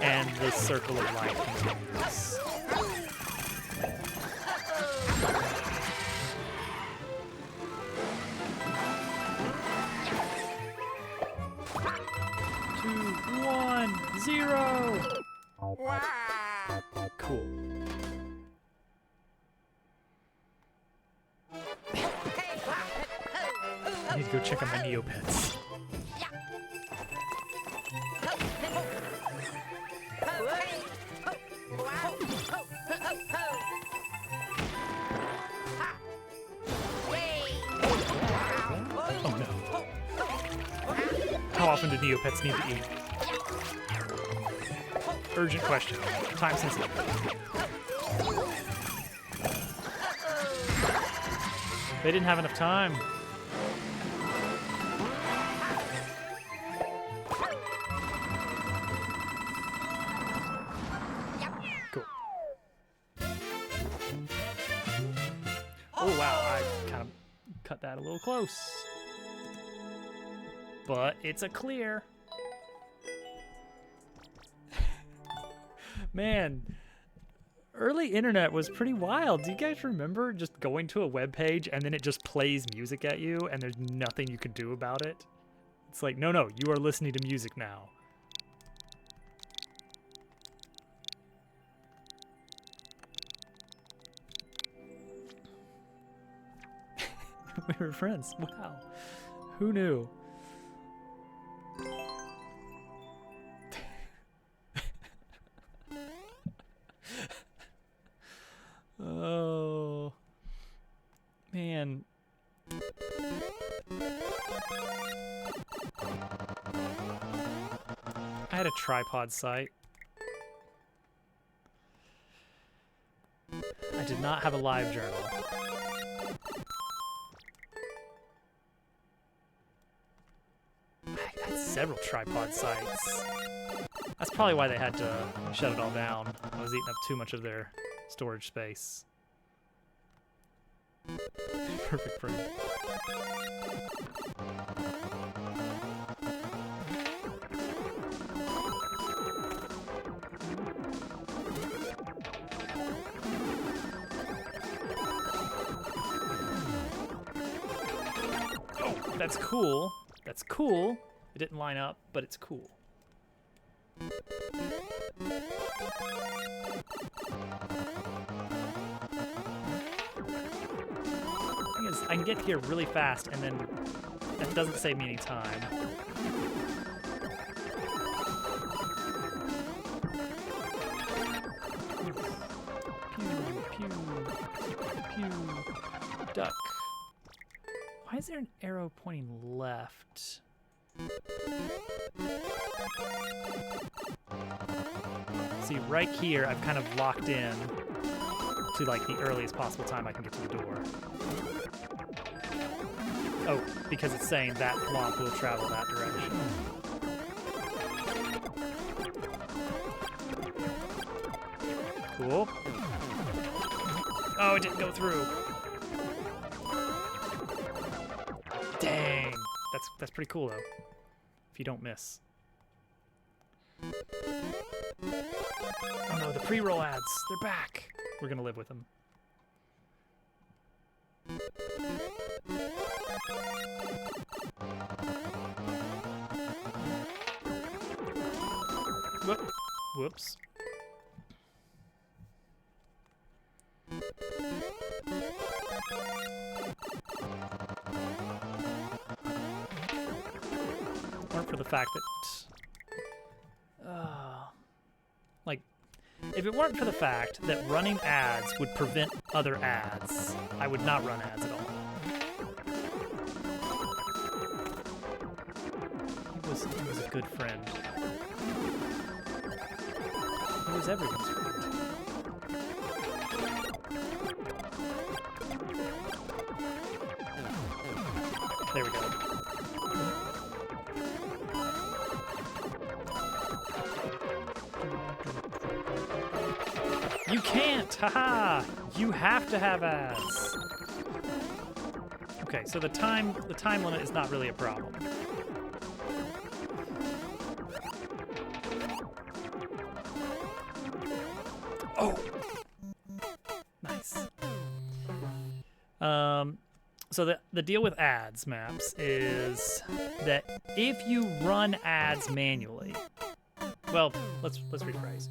and the circle of life continues. Two, 1, 0. Cool. need to go check on my Neopets. Oh no. How often do Neopets need to eat? Urgent question. Time sensitive. They didn't have enough time. Cool. Oh wow, I kind of cut that a little close. But it's a clear. Man, early internet was pretty wild. Do you guys remember just going to a web page and then it just plays music at you and there's nothing you can do about it? It's like, no, you are listening to music now. We were friends. Wow. Who knew? Oh, man. I had a tripod site. I did not have a live journal. I had several tripod sites. That's probably why they had to shut it all down. I was eating up too much of their storage space. Perfect frame. Oh, that's cool. That's cool. It didn't line up, but it's cool. Thing is, I can get here really fast, and then that doesn't save me any time. Pew, pew, pew, duck. Why is there an arrow pointing left? See, right here, I've kind of locked in to like the earliest possible time I can get to the door. Oh, because it's saying that flomp will travel that direction. Cool. Oh, it didn't go through. Dang. That's pretty cool, though. If you don't miss. Oh no, the pre-roll ads. They're back. We're gonna live with them. Whoops. Weren't for the fact that like, if it weren't for the fact that running ads would prevent other ads, I would not run ads at all. He was a good friend. He was everyone's friend. There we go. You can't! Haha! You have to have ads. Okay, so the time limit is not really a problem. Oh! Nice. So the deal with ads maps is that if you run ads manually, well, let's rephrase.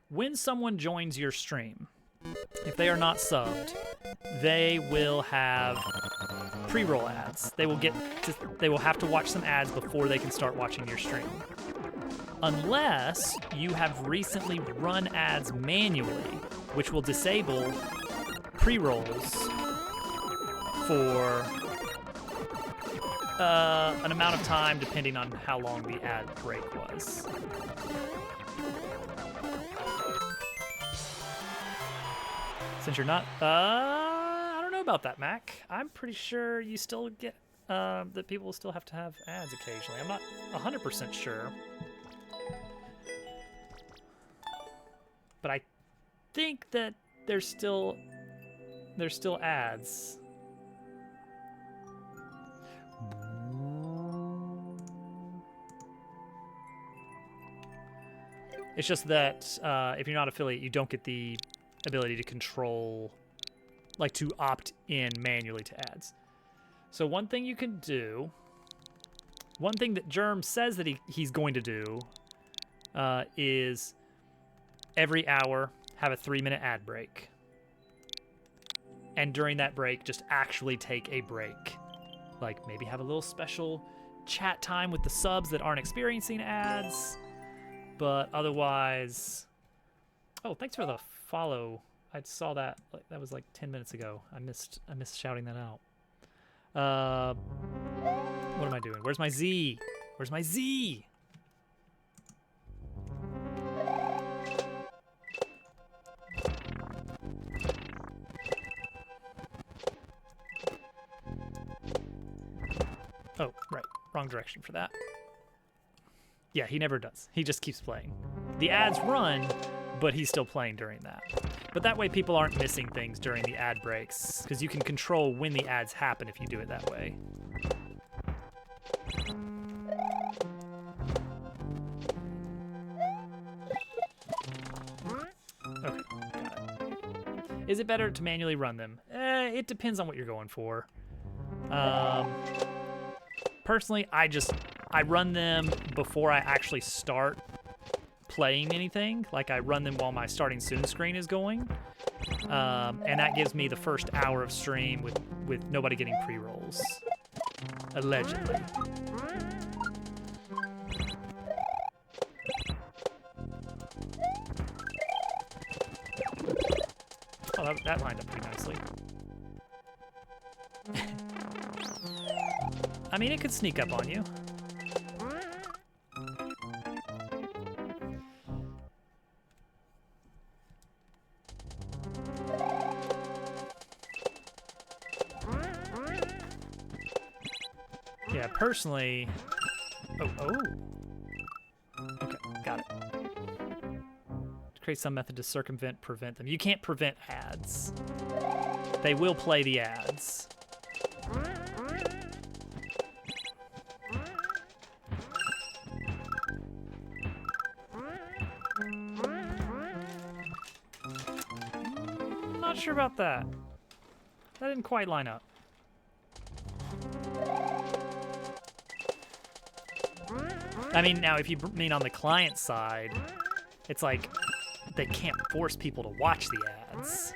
When someone joins your stream, if they are not subbed, they will have pre-roll ads. They will have to watch some ads before they can start watching your stream. Unless you have recently run ads manually, which will disable pre-rolls for an amount of time depending on how long the ad break was. Since you're not, I don't know about that, Mac. I'm pretty sure you still get, that people still have to have ads occasionally. I'm not 100% sure. But I think that there's still ads. It's just that if you're not affiliate, you don't get the ability to control, like to opt in manually to ads. So one thing you can do, one thing that Germ says that he's going to do is every hour have a 3-minute ad break. And during that break, just actually take a break. Like maybe have a little special chat time with the subs that aren't experiencing ads. But otherwise, oh, thanks for the follow. I saw that. That was like 10 minutes ago. I missed shouting that out. What am I doing? Where's my Z? Where's my Z? Oh, right. Wrong direction for that. Yeah, he never does. He just keeps playing. The ads run, but he's still playing during that. But that way people aren't missing things during the ad breaks, because you can control when the ads happen if you do it that way. Okay, got it. Is it better to manually run them? It depends on what you're going for. Personally, I run them before I actually start playing anything. Like I run them while my starting soon screen is going. And that gives me the first hour of stream with nobody getting pre-rolls. Allegedly. Oh, that lined up pretty nicely. I mean, it could sneak up on you. Yeah, personally... Oh. Okay, got it. Create some method to prevent them. You can't prevent ads. They will play the ads. Not sure about that. That didn't quite line up. I mean, now if you mean on the client side, it's like they can't force people to watch the ads.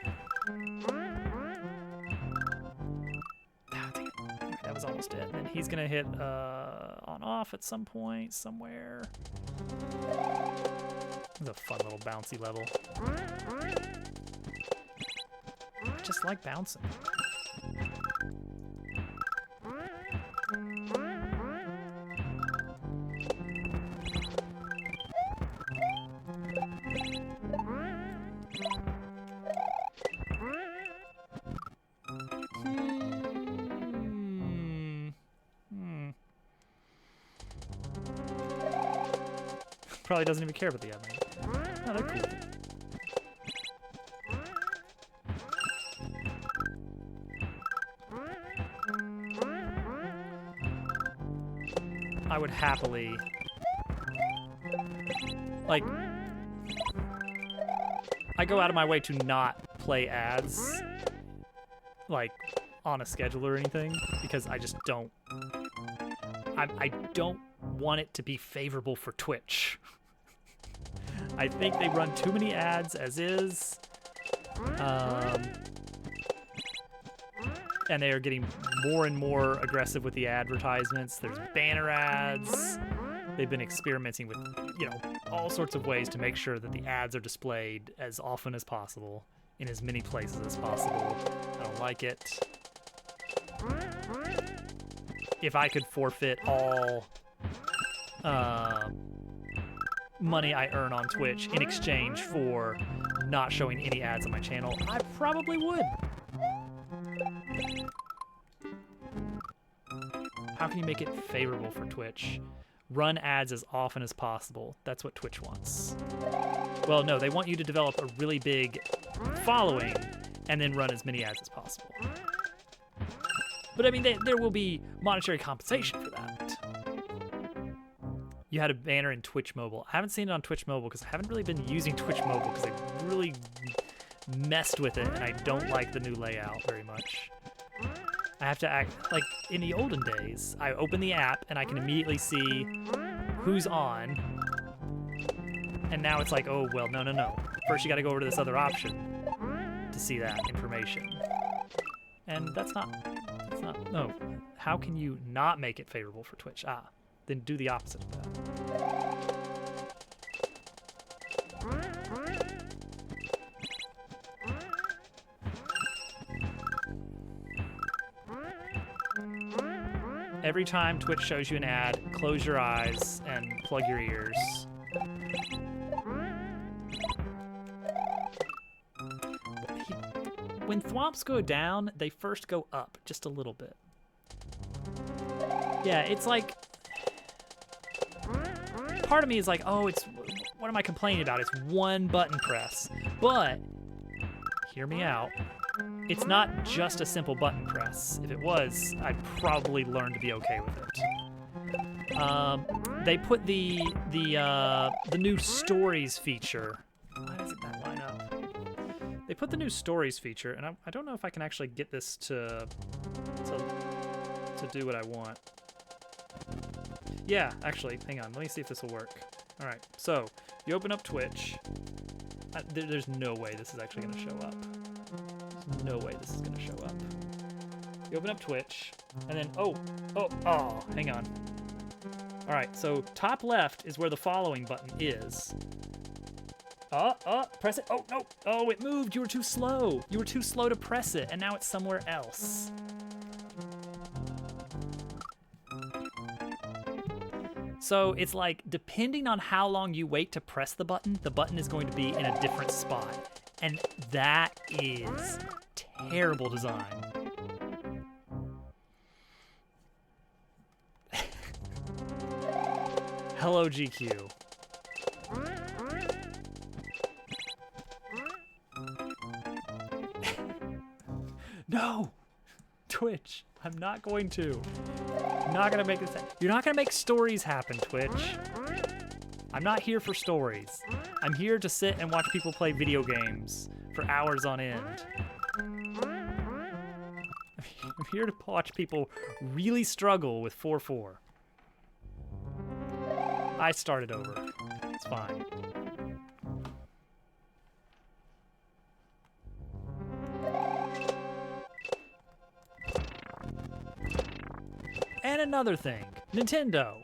Ah, dang it. That was almost it. And he's gonna hit on off at some point, somewhere. It's a fun little bouncy level. I just like bouncing. Probably doesn't even care about the ad lane. Oh, they're cool. I would happily, like, I go out of my way to not play ads, like, on a schedule or anything, because I just don't, I don't want it to be favorable for Twitch. I think they run too many ads as is. and they are getting more and more aggressive with the advertisements. There's banner ads. They've been experimenting with, all sorts of ways to make sure that the ads are displayed as often as possible in as many places as possible. I don't like it. If I could forfeit all money I earn on Twitch in exchange for not showing any ads on my channel, I probably would. How can you make it favorable for Twitch? Run ads as often as possible. That's what Twitch wants. Well, no, they want you to develop a really big following and then run as many ads as possible. But I mean, there will be monetary compensation for that. You had a banner in Twitch Mobile. I haven't seen it on Twitch Mobile because I haven't really been using Twitch Mobile because I really messed with it and I don't like the new layout very much. I have to act like in the olden days. I open the app and I can immediately see who's on. And now it's like, oh, well, no. First you gotta go over to this other option to see that information. And that's not, no. How can you not make it favorable for Twitch? Then do the opposite of that. Every time Twitch shows you an ad, close your eyes and plug your ears. When thwomps go down, they first go up just a little bit. Yeah, it's like, part of me is like, oh, what am I complaining about? It's one button press. But, hear me out, it's not just a simple button press. If it was, I'd probably learn to be okay with it. They put the new stories feature. Why doesn't that line up? They put the new stories feature, and I don't know if I can actually get this to do what I want. Yeah, actually, hang on. Let me see if this will work. All right, so you open up Twitch. There's no way this is actually going to show up. There's no way this is going to show up. You open up Twitch, and then, oh, hang on. All right, so top left is where the following button is. Press it. Oh, no. Oh, it moved. You were too slow. You were too slow to press it, and now it's somewhere else. So it's like, depending on how long you wait to press the button is going to be in a different spot. And that is terrible design. Hello, GQ. No! Twitch, I'm not going to. I'm not gonna make this. You're not gonna make stories happen, Twitch. I'm not here for stories. I'm here to sit and watch people play video games for hours on end. I'm here to watch people really struggle with 4-4. I started over. It's fine. And another thing, Nintendo.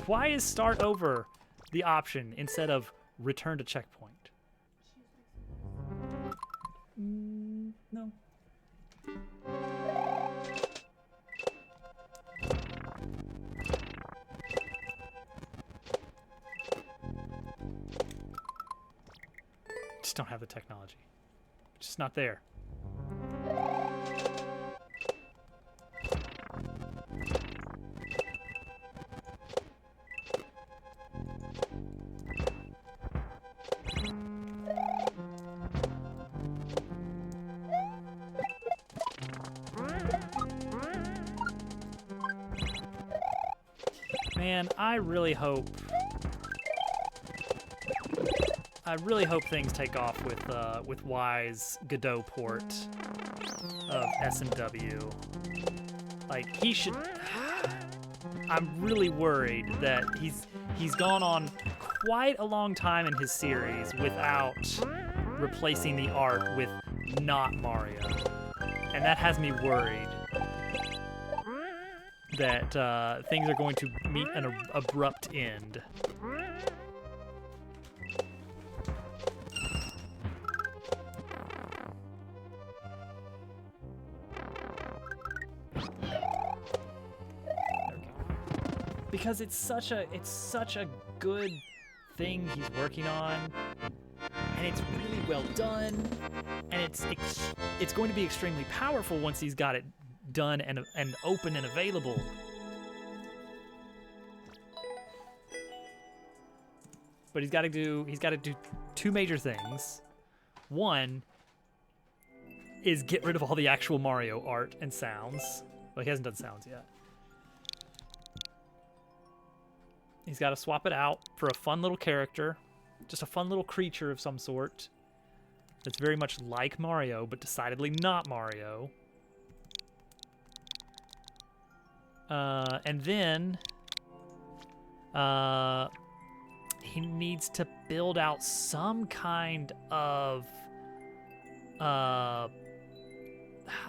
Why is start over the option instead of return to checkpoint? No. Just don't have the technology. Just not there. Man, I really hope things take off with Y's Godot port of SMM2. Like, he should. I'm really worried that he's gone on quite a long time in his series without replacing the art with not Mario. And that has me worried that things are going to meet an abrupt end. Because it's such a good thing he's working on, and it's really well done, and it's going to be extremely powerful once he's got it done and open and available. But he's got to do two major things. One is get rid of all the actual Mario art and sounds. Well, he hasn't done sounds yet. He's got to swap it out for a fun little character, just a fun little creature of some sort that's very much like Mario, but decidedly not Mario. And then he needs to build out some kind of I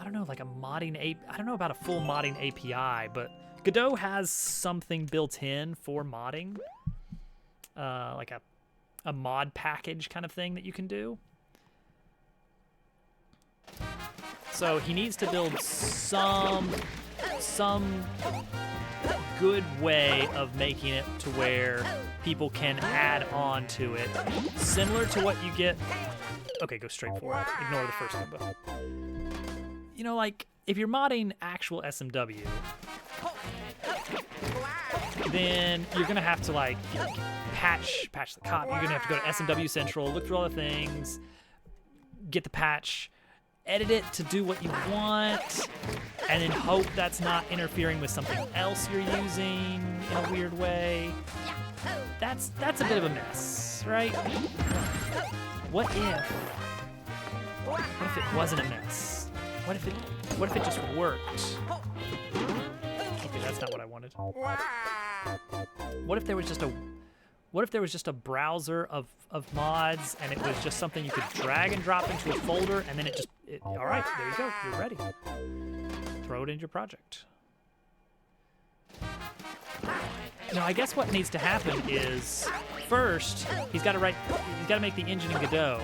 don't know, like a modding I don't know about a full modding API, but Godot has something built in for modding, like a mod package kind of thing that you can do. So he needs to build some good way of making it to where people can add on to it, similar to what you get. Okay, go straight for it. Ignore the first one, but you know, like if you're modding actual SMW, then you're gonna have to like patch the copy. You're gonna have to go to SMW Central, look through all the things, get the patch, edit it to do what you want, and then hope that's not interfering with something else you're using in a weird way. That's a bit of a mess, right? What if it wasn't a mess? What if it just worked? Okay, that's not what I wanted. What if there was just a browser of mods, and it was just something you could drag and drop into a folder, and then all right, there you go, you're ready. Throw it in your project. Now, I guess what needs to happen is, first, he's got to make the engine in Godot,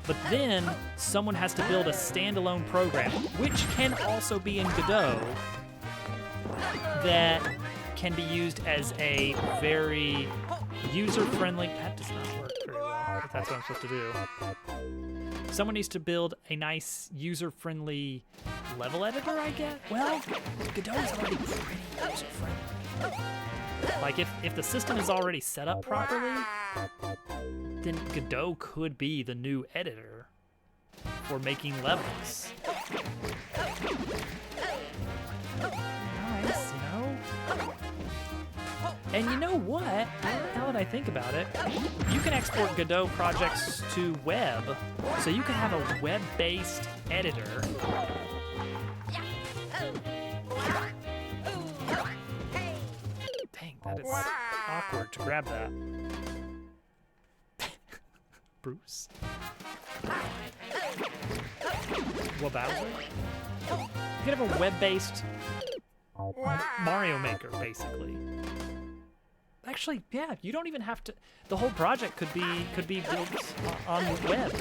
but then someone has to build a standalone program, which can also be in Godot, that can be used as a very user-friendly. That does not work very well, if that's what I'm supposed to do. Someone needs to build a nice user-friendly level editor, I guess. Well, Godot is already pretty user-friendly. Like if the system is already set up properly, then Godot could be the new editor for making levels. Nice, you know? And you know what? Now that I think about it, you can export Godot projects to web, so you can have a web-based editor. Dang, that is awkward to grab that. Bruce? Wabowser? You can have a web-based Mario Maker, basically. Actually, yeah, you don't even have to. The whole project could be built on the web.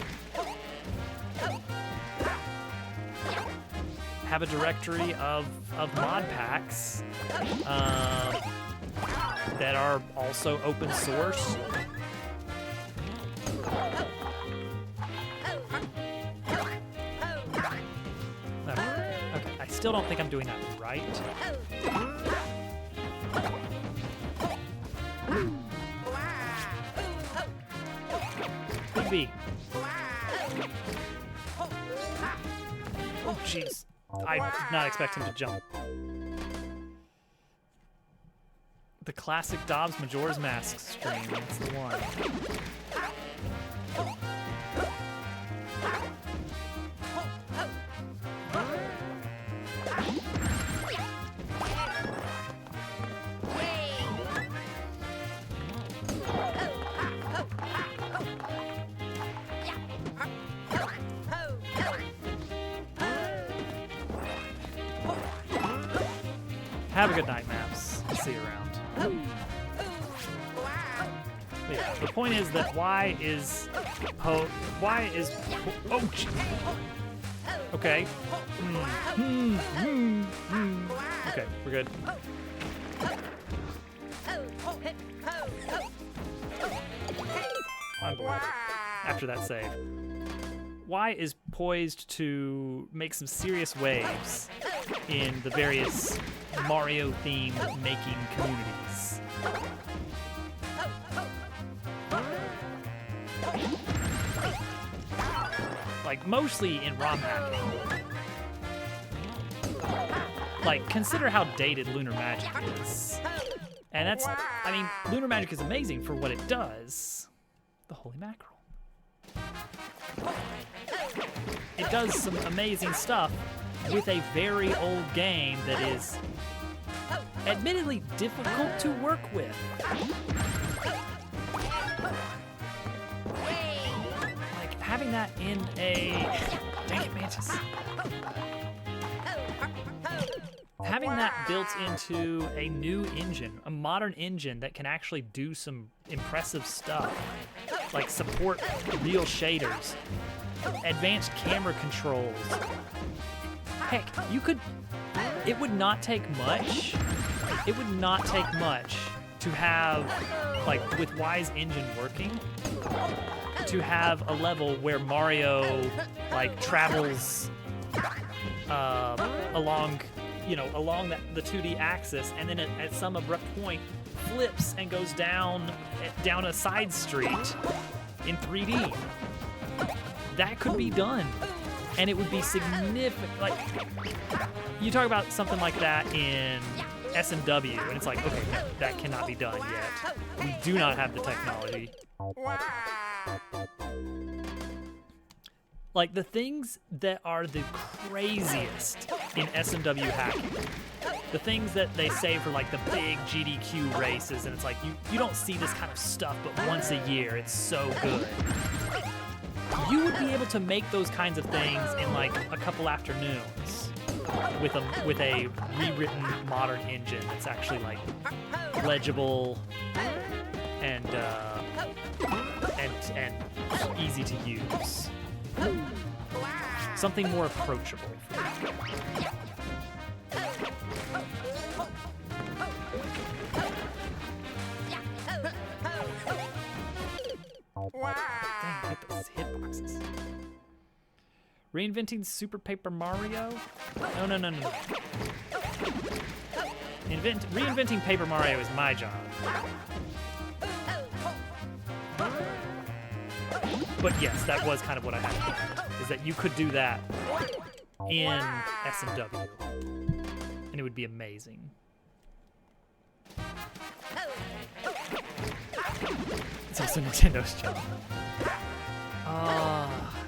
Have a directory of mod packs that are also open source. Okay, I still don't think I'm doing that right. Big B. Oh, jeez. I did not expect him to jump. The classic Dobbs Majora's Mask stream, that's the one. Have a good night, Maps. See you around. But yeah, the point is that Y is oh, gee. Okay. Okay, we're good. After that save. Y is poised to make some serious waves in the various Mario-themed making communities. Like, mostly in ROM hacking. Like, consider how dated Lunar Magic is. And that's, I mean, Lunar Magic is amazing for what it does. The Holy Mackerel. It does some amazing stuff with a very old game that is admittedly difficult to work with. Like, having that in a... Dang it, Mantis. Having that built into a new engine, a modern engine that can actually do some impressive stuff, like support real shaders, advanced camera controls. Heck, you could, it would not take much, to have, like, with Y's engine working, to have a level where Mario, like, travels along the 2D axis, and then at some abrupt point flips and goes down a side street in 3D. That could be done, and it would be significant. Like, you talk about something like that in SMW, and it's like, okay, no, that cannot be done yet. We do not have the technology. Like, the things that are the craziest in SMW hacking, the things that they say for, like, the big GDQ races, and it's like, you don't see this kind of stuff but once a year. It's so good. You would be able to make those kinds of things in, like, a couple afternoons with a rewritten modern engine that's actually, like, legible and easy to use. Something more approachable. Dang, hit those hitboxes. Reinventing Super Paper Mario? No. Reinventing Paper Mario is my job. But yes, that was kind of what I had in mind, is that you could do that in SMW, and it would be amazing. It's also Nintendo's job.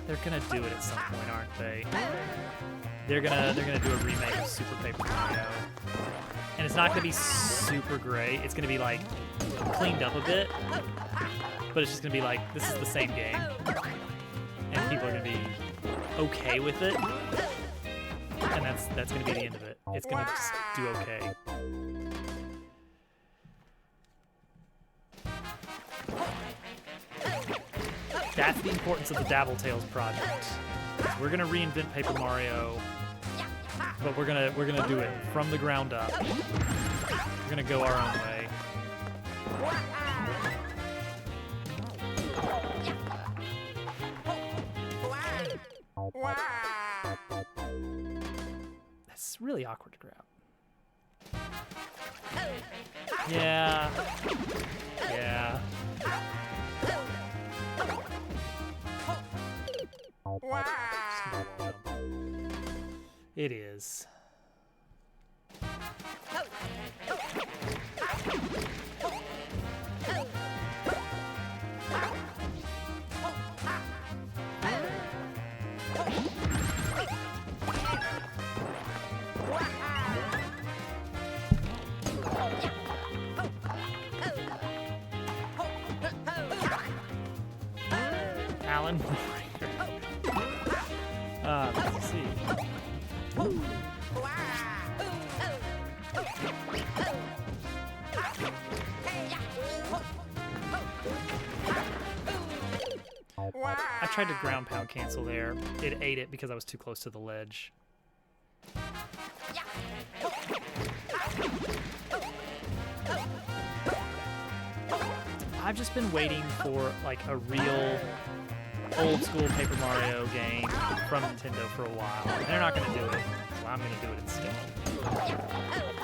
They're gonna do it at some point, aren't they? They're gonna do a remake of Super Paper Mario, and it's not gonna be super great. It's gonna be like cleaned up a bit, but it's just gonna be like, this is the same game, and people are gonna be okay with it, and that's gonna be the end of it. It's gonna just do okay. That's the importance of the Dabble Tales project. We're gonna reinvent Paper Mario, but we're gonna do it from the ground up. We're gonna go our own way. That's really awkward to grab. Yeah. It is. Alan. Let's see. tried to ground pound cancel there. It ate it because I was too close to the ledge. I've just been waiting for like a real old school Paper Mario game from Nintendo for a while. And they're not gonna do it, so I'm gonna do it instead.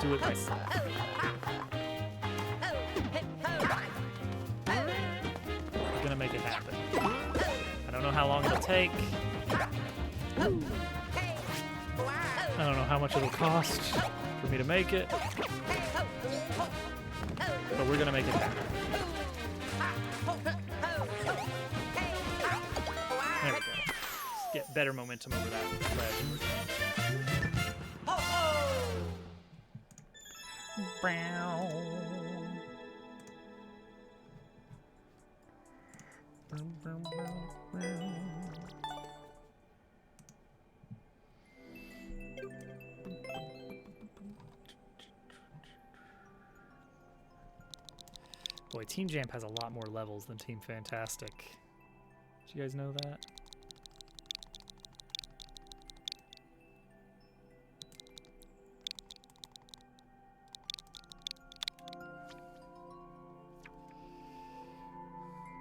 Do it myself. I'm gonna make it happen. I don't know how long it'll take. I don't know how much it'll cost for me to make it. But we're gonna make it happen. There we go. Let's get better momentum over that ledge. Boy, Team Jamp has a lot more levels than Team Fantastic. Did you guys know that?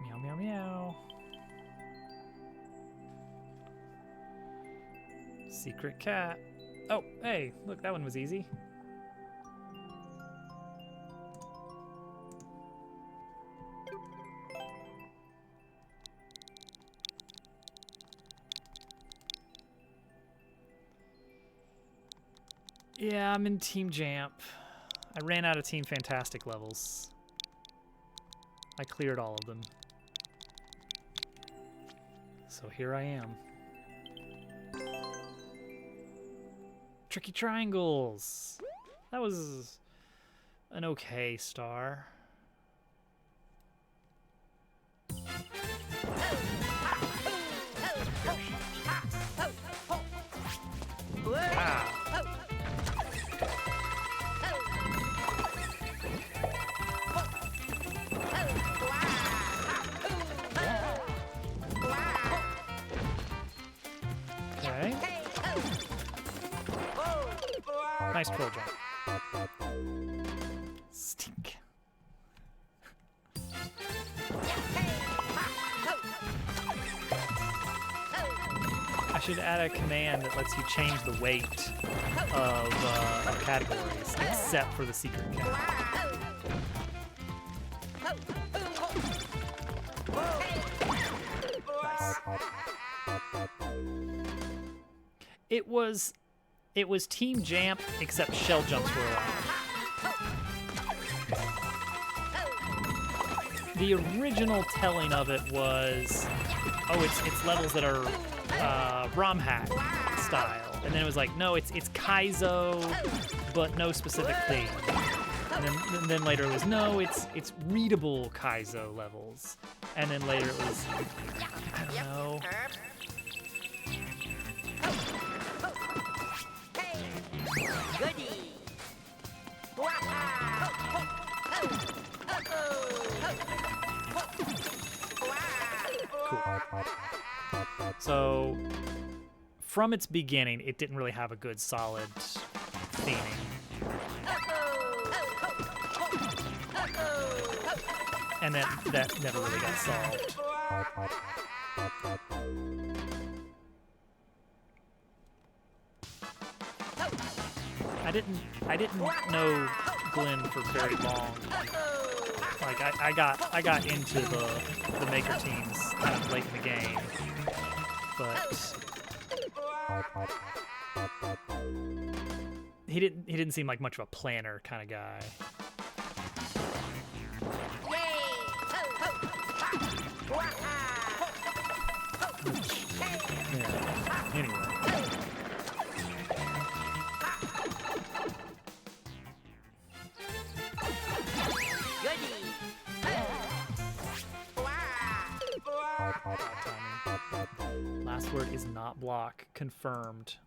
Meow, meow, meow. Secret cat. Oh, hey, look, that one was easy. Yeah, I'm in Team Jamp. I ran out of Team Fantastic levels. I cleared all of them. So here I am. Tricky triangles! That was an okay star. Wow. Okay. Nice troll jump. Stink. I should add a command that lets you change the weight of categories, except for the secret cat. Nice. It was Team Jamp, except shell jumps were allowed. The original telling of it was, oh, it's levels that are ROM hack style, and then it was like, no, it's Kaizo, but no specific theme. And then later it was, no, it's readable Kaizo levels, and then later it was, I don't know. Cool. So, from its beginning, it didn't really have a good, solid theming. And that never really got solved. I didn't know Glenn for very long. Like I got into the maker teams kind of late in the game, but he didn't seem like much of a planner kind of guy. Yeah. Anyway. Last word is not block. Confirmed.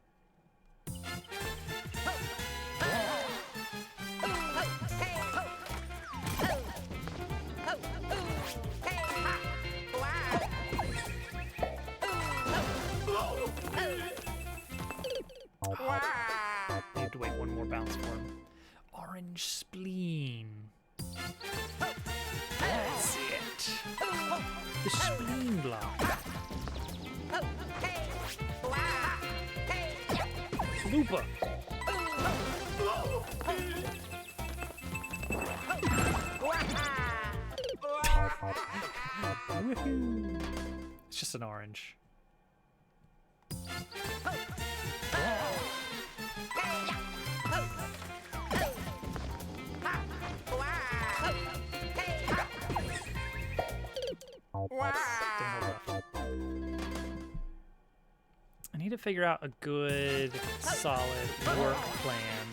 orange spleen. That's it. The spleen block. Looper. Woohoo. It's just an orange. I need to figure out a good, solid work plan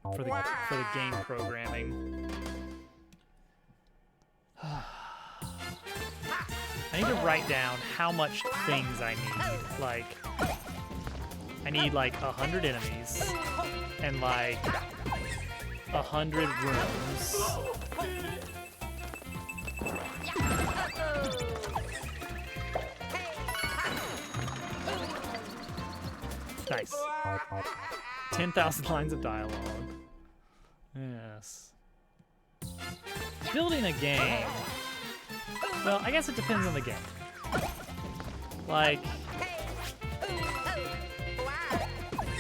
for the game programming. I need to write down how much things I need. Like, I need like 100 enemies and like 100 rooms. Nice. 10,000 lines of dialogue. Yes. Building a game. Well, I guess it depends on the game. Like,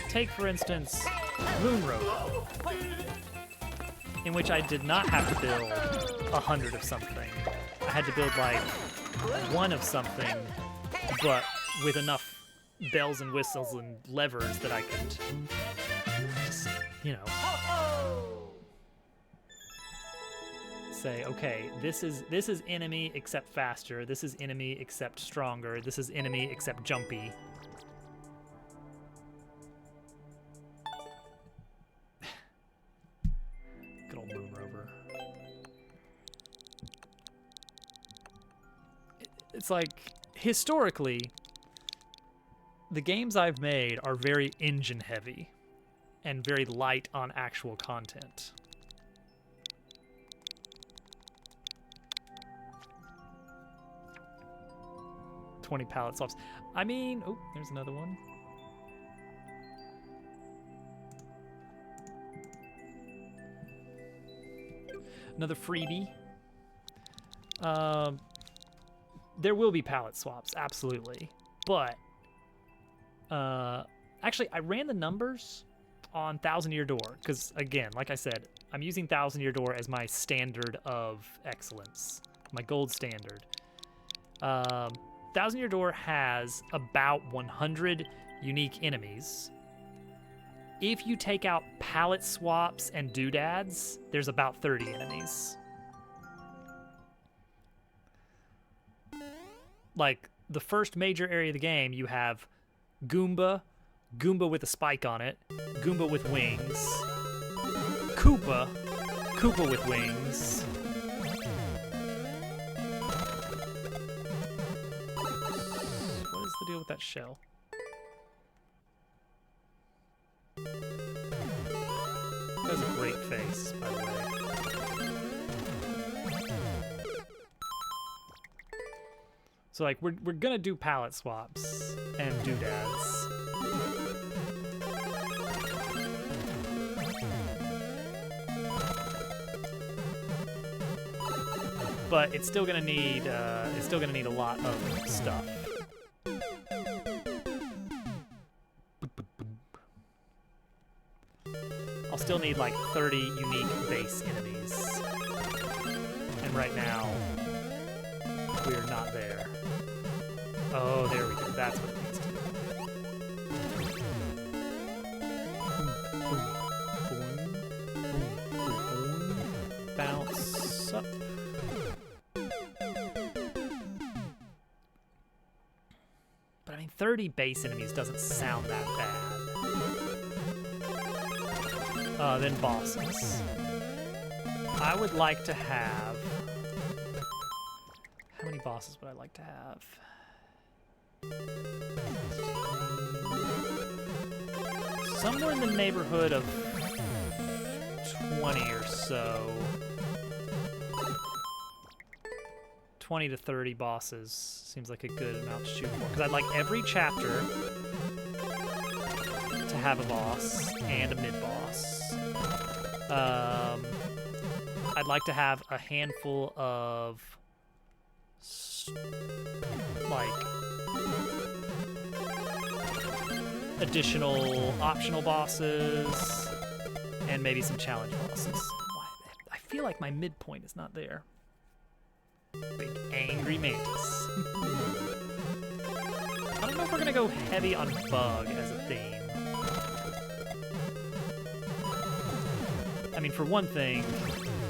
take for instance Moonrover, in which I did not have to build 100 of something. I had to build like 1 of something, but with enough bells and whistles and levers that I could just, you know, say, okay, this is enemy except faster, this is enemy except stronger, this is enemy except jumpy. Good old Moonrover. It's like, historically, the games I've made are very engine heavy and very light on actual content. $20 palette swaps. I mean, oh, there's another one. Another freebie. There will be palette swaps, absolutely. But, actually, I ran the numbers on Thousand Year Door, because, again, like I said, I'm using Thousand Year Door as my standard of excellence, my gold standard. Thousand Year Door has about 100 unique enemies. If you take out palette swaps and doodads, there's about 30 enemies. Like, the first major area of the game, you have Goomba, Goomba with a spike on it, Goomba with wings, Koopa, Koopa with wings, what is the deal with that shell? That was a great face, by the way. So, like, we're gonna do palette swaps and doodads. But it's still gonna need a lot of stuff. I'll still need like 30 unique base enemies. And right now, we are not there. Oh, there we go. That's what it needs to be. Bounce up. But I mean, 30 base enemies doesn't sound that bad. Then bosses. I would like to have... How many bosses would I like to have? Somewhere in the neighborhood of 20 or so. 20 to 30 bosses seems like a good amount to shoot for. Because I'd like every chapter have a boss and a mid-boss. I'd like to have a handful of like additional optional bosses and maybe some challenge bosses. I feel like my midpoint is not there. Big angry mantis. I don't know if we're gonna go heavy on bug as a theme. I mean, for one thing,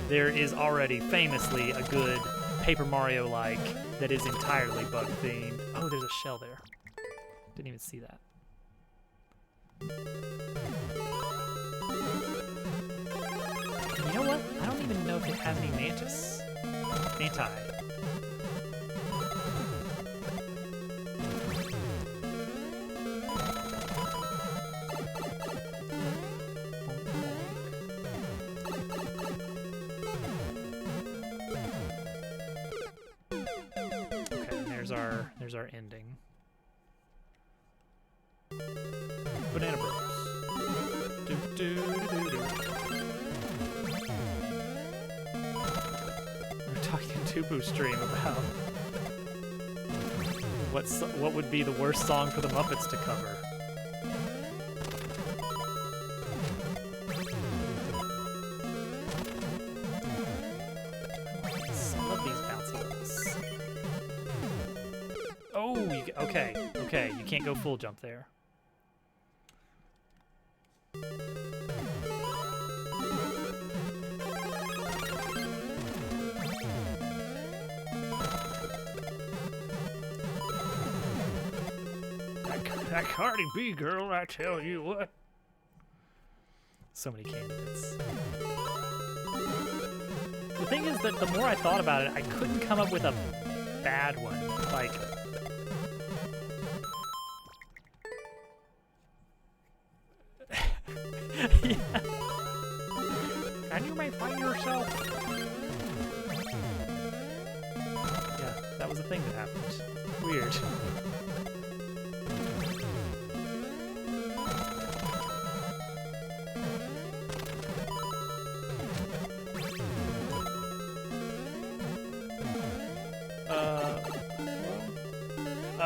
there is already famously a good Paper Mario-like that is entirely bug themed. Oh, there's a shell there. Didn't even see that. And you know what? I don't even know if it has any mantis. Manti. There's our ending. Banana Bros. Do, do, do, do, do. We're talking to Tubu stream about what would be the worst song for the Muppets to cover. I love these bouncy levels. Oh, okay, you can't go full jump there. That Cardi B girl, I tell you what. So many candidates. The thing is that the more I thought about it, I couldn't come up with a bad one. Like, yeah. And you may find yourself. Yeah, that was a thing that happened. Weird.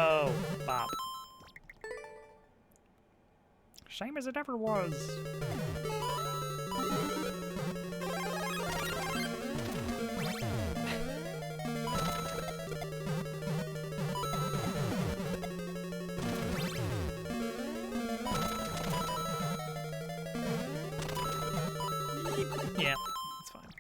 Oh, bop. Same as it ever was. Yeah, it's fine.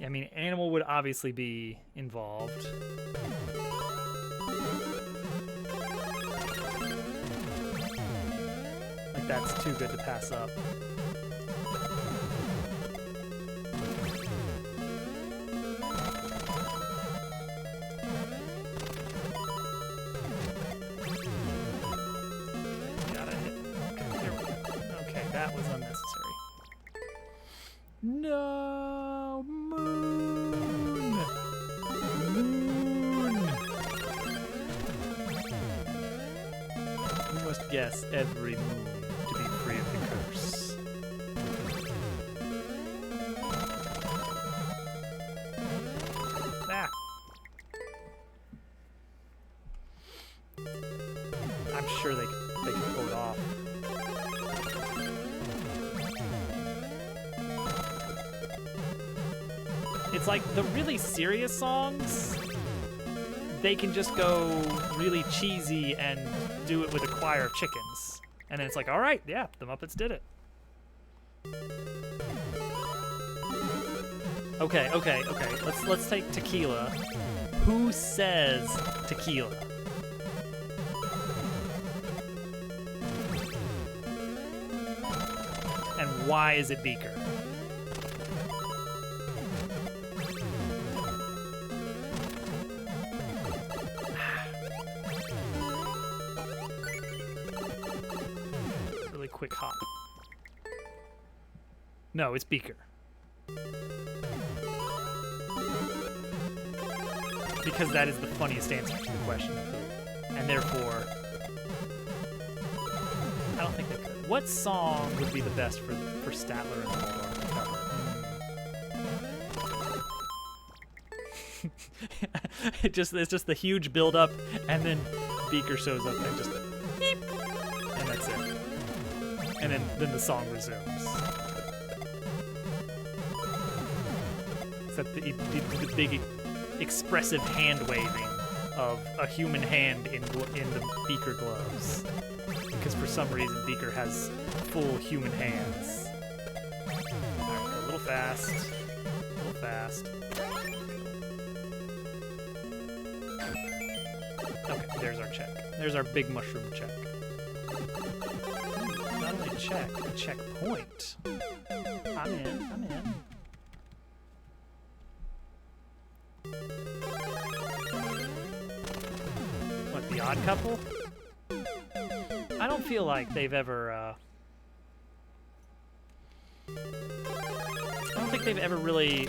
I mean, animal would obviously be involved. Like, that's too good to pass up. Gotta hit. Okay, that was unnecessary. No, moon! Moon! You must guess every moon to be free of the curse. Ah! I'm sure they can pull it off. It's like the really serious songs, they can just go really cheesy and do it with a choir of chickens. And then it's like, all right, yeah, the Muppets did it. Okay. Let's take tequila. Who says tequila? And why is it Beaker? quick hop. No, it's Beaker. Because that is the funniest answer to the question of who. And therefore, I don't think they could. What song would be the best for Statler and Waldorf to cover? It's just the huge build up, and then Beaker shows up and just beep, and that's it. And then the song resumes. Except the big expressive hand waving of a human hand in the Beaker gloves, because for some reason Beaker has full human hands. All right, a little fast, a little fast. Okay, there's our check. There's our big mushroom check. Not only a checkpoint. I'm in. What, the Odd Couple? I don't feel like they've ever, I don't think they've ever really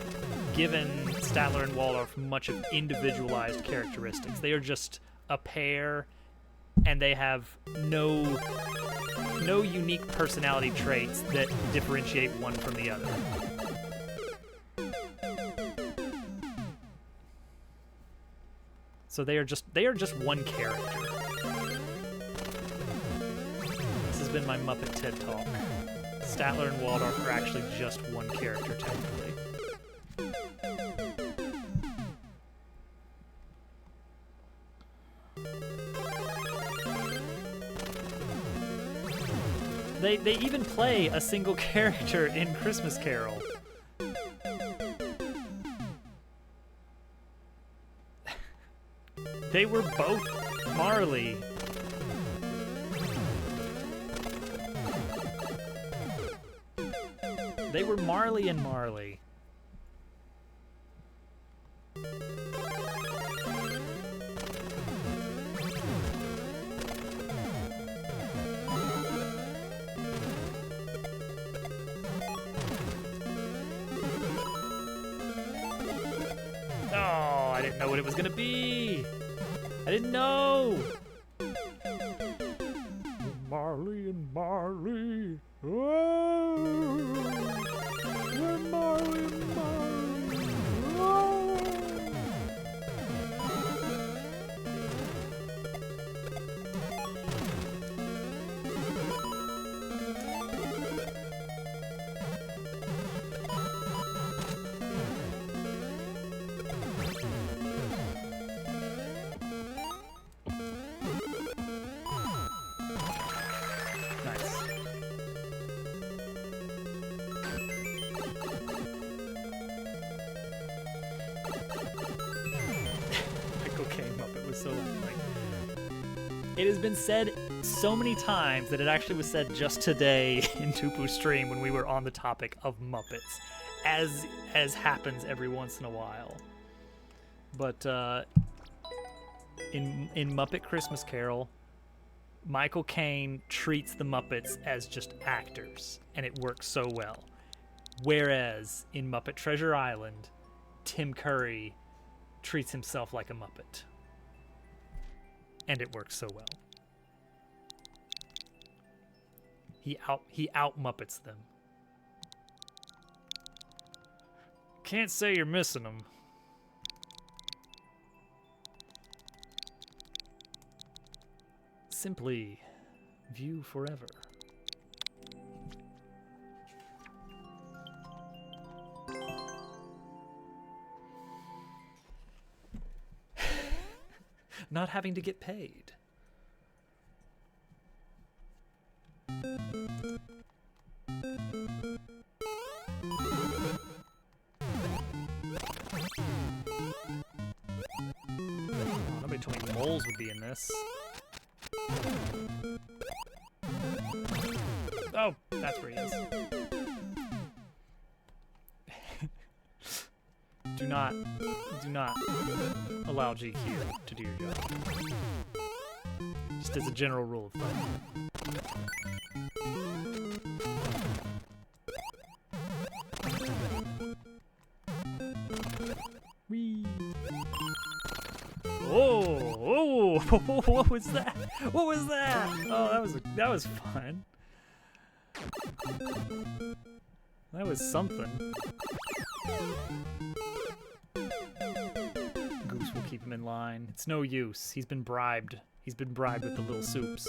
given Statler and Waldorf much of individualized characteristics. They are just a pair, and they have no unique personality traits that differentiate one from the other. So they are just one character. This has been my Muppet TED Talk. Statler and Waldorf are actually just one character, technically. They even play a single character in Christmas Carol. They were both Marley. They were Marley and Marley. Oh, I didn't know what it was gonna be. I didn't know. Marley and Marley. Oh, we're Marley and Marley. Oh. It has been said so many times that it actually was said just today in Tupu's stream when we were on the topic of Muppets, as happens every once in a while. But in Muppet Christmas Carol, Michael Caine treats the Muppets as just actors, and it works so well. Whereas in Muppet Treasure Island, Tim Curry treats himself like a Muppet. And it works so well. He out Muppets them. Can't say you're missing them. Simply view forever. Not having to get paid. Oh, nobody told me moles would be in this. Oh, that's where he is. Do not allow GQ to do your job. Just as a general rule of thumb. What was that? What was that? Oh, that was fun. That was something. Goose will keep him in line. It's no use. He's been bribed. He's been bribed with the little soups.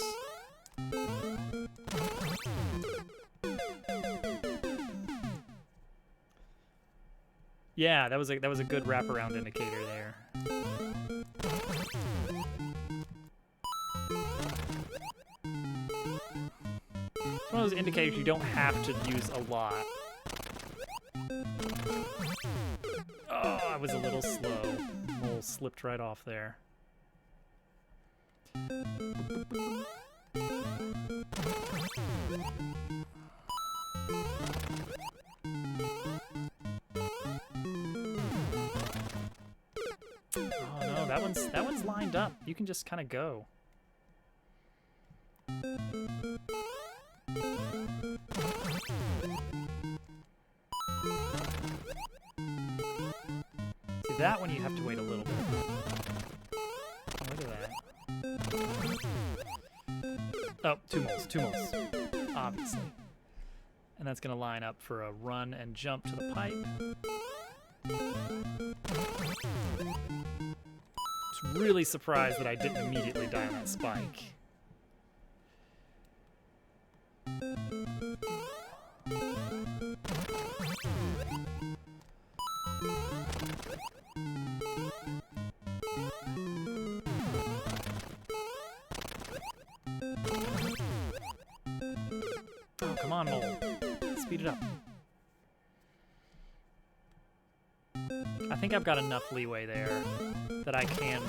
Yeah, that was a good wraparound indicator there. It's one of those indicators you don't have to use a lot. Oh, I was a little slow. Mole slipped right off there. Oh no, that one's lined up. You can just kind of go. See, that one you have to wait a little bit. Oh, look at that. Oh, two moles, obviously. And that's gonna line up for a run and jump to the pipe. Just really surprised that I didn't immediately die on that spike. Oh, come on, mole. Speed it up. I think I've got enough leeway there that I can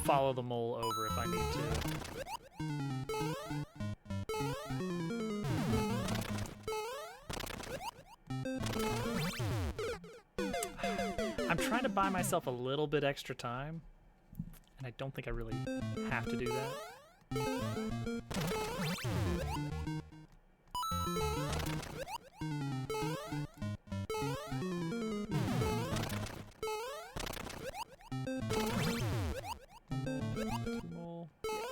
follow the mole over if I need to. I'm trying to buy myself a little bit extra time, and I don't think I really have to do that.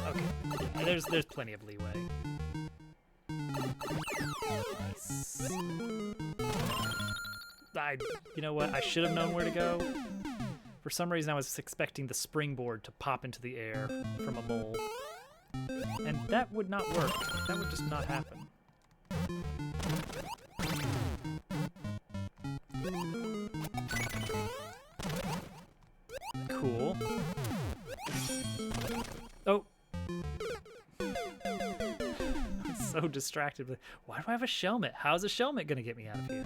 Okay, yeah, there's plenty of leeway. Nice. You know what? I should have known where to go. For some reason, I was expecting the springboard to pop into the air from a mole, and that would not work. That would just not happen. Cool. Oh. I'm so distracted. Why do I have a shelmet? How's a shelmet gonna get me out of here?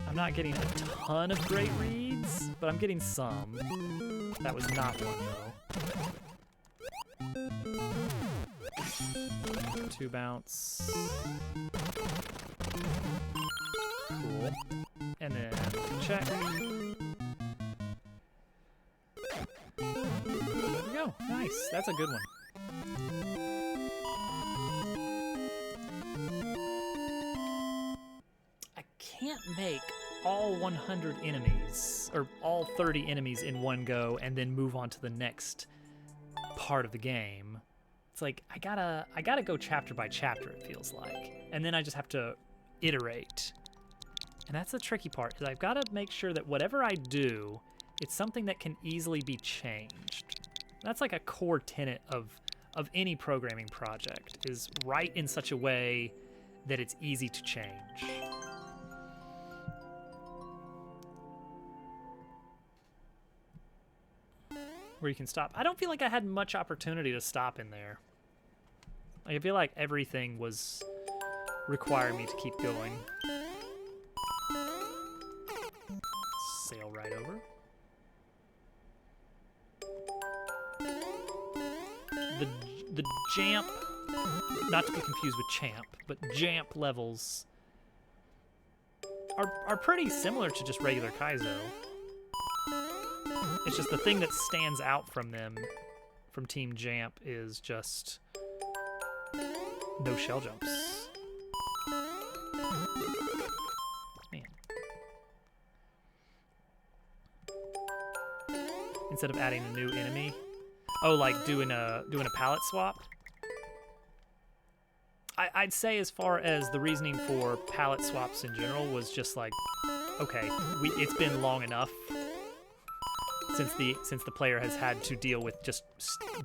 I'm not getting a ton of great reads, but I'm getting some. That was not one, though. 2 bounce. Cool. And then check. There we go. Nice. That's a good one. I can't make all 100 enemies, or all 30 enemies in one go, and then move on to the next part of the game. It's like, I gotta go chapter by chapter, it feels like. And then I just have to iterate. And that's the tricky part, is I've gotta make sure that whatever I do, it's something that can easily be changed. That's like a core tenet of any programming project, is write in such a way that it's easy to change. Where you can stop. I don't feel like I had much opportunity to stop in there. Like, I feel like everything was requiring me to keep going. Sail right over. The jamp, not to be confused with champ, but jamp levels are pretty similar to just regular Kaizo. It's just the thing that stands out from them, from Team Jamp, is just no shell jumps. Man. instead of adding a new enemy. Oh, like doing a palette swap. I'd say as far as the reasoning for palette swaps in general was just like, okay, it's been long enough since the player has had to deal with just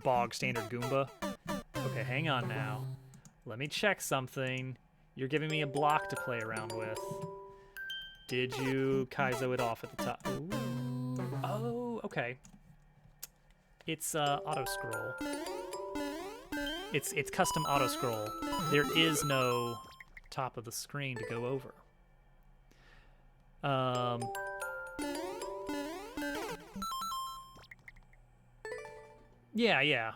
bog standard Goomba. Okay, hang on now. Let me check something. You're giving me a block to play around with. Did you Kaizo it off at the top? Ooh. Oh, okay. It's auto scroll. It's custom auto scroll. There is no top of the screen to go over. Yeah.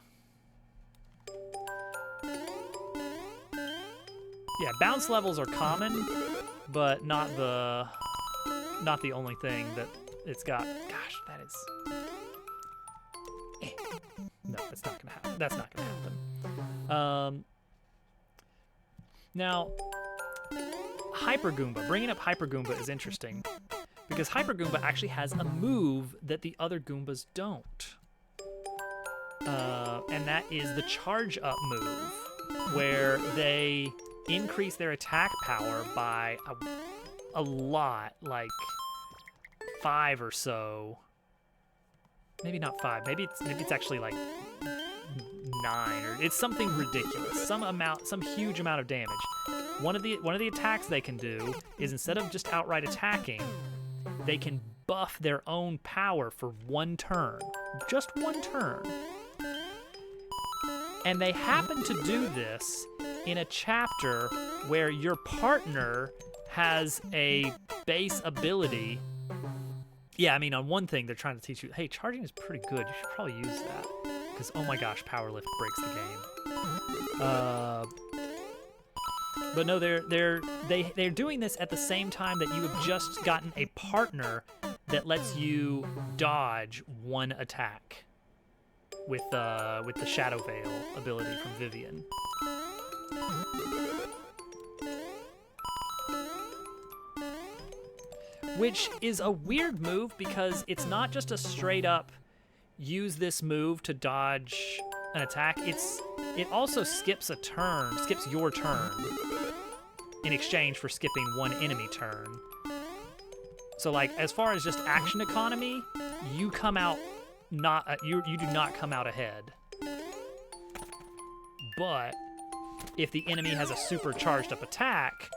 Yeah, bounce levels are common, but not the only thing that it's got. Gosh, that is. No, that's not gonna happen. That's not gonna happen. Now, Hyper Goomba. Bringing up Hyper Goomba is interesting because Hyper Goomba actually has a move that the other Goombas don't. And that is the charge up move, where they increase their attack power by a lot, like 5 or so. Maybe not 5. Maybe it's actually like 9, or it's something ridiculous. Some huge amount of damage. One of the attacks they can do is, instead of just outright attacking, they can buff their own power for 1 turn. Just 1 turn. And they happen to do this in a chapter where your partner has a base ability. Yeah, I mean, on one thing, they're trying to teach you, hey, charging is pretty good. You should probably use that. Because, oh my gosh, Power Lift breaks the game. But no, they're doing this at the same time that you have just gotten a partner that lets you dodge 1 attack with the Shadow Veil ability from Vivian. Which is a weird move because it's not just a straight up use this move to dodge an attack. It also skips your turn in exchange for skipping 1 enemy turn. So like, as far as just action economy, you come out you do not come out ahead. But if the enemy has a super charged up attack,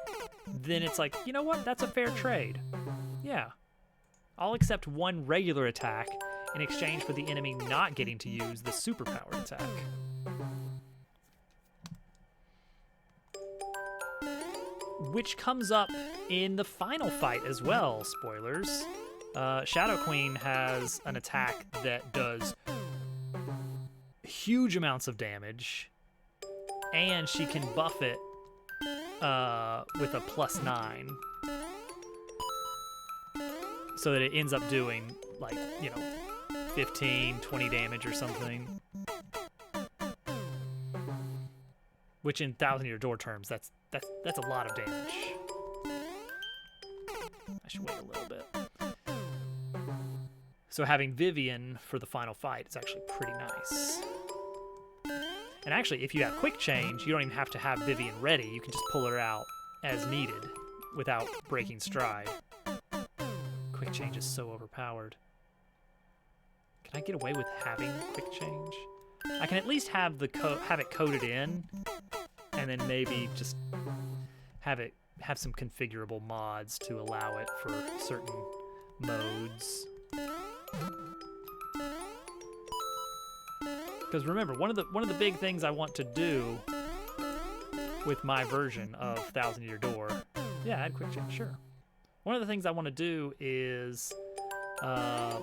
then it's like, you know what? That's a fair trade. Yeah. I'll accept 1 regular attack in exchange for the enemy not getting to use the superpowered attack. Which comes up in the final fight as well, spoilers. Shadow Queen has an attack that does huge amounts of damage, and she can buff it with a +9. So that it ends up doing, like, 15, 20 damage or something. Which in 1,000-year door terms, that's a lot of damage. I should wait a little bit. So having Vivian for the final fight is actually pretty nice. And actually, if you have quick change, you don't even have to have Vivian ready. You can just pull her out as needed without breaking stride. Quick change is so overpowered. Can I get away with having quick change? I can at least have have it coded in, and then maybe just have some configurable mods to allow it for certain modes. Because remember, one of the big things I want to do with my version of 1,000-Year Door, yeah, add quick change, sure. One of the things I want to do is a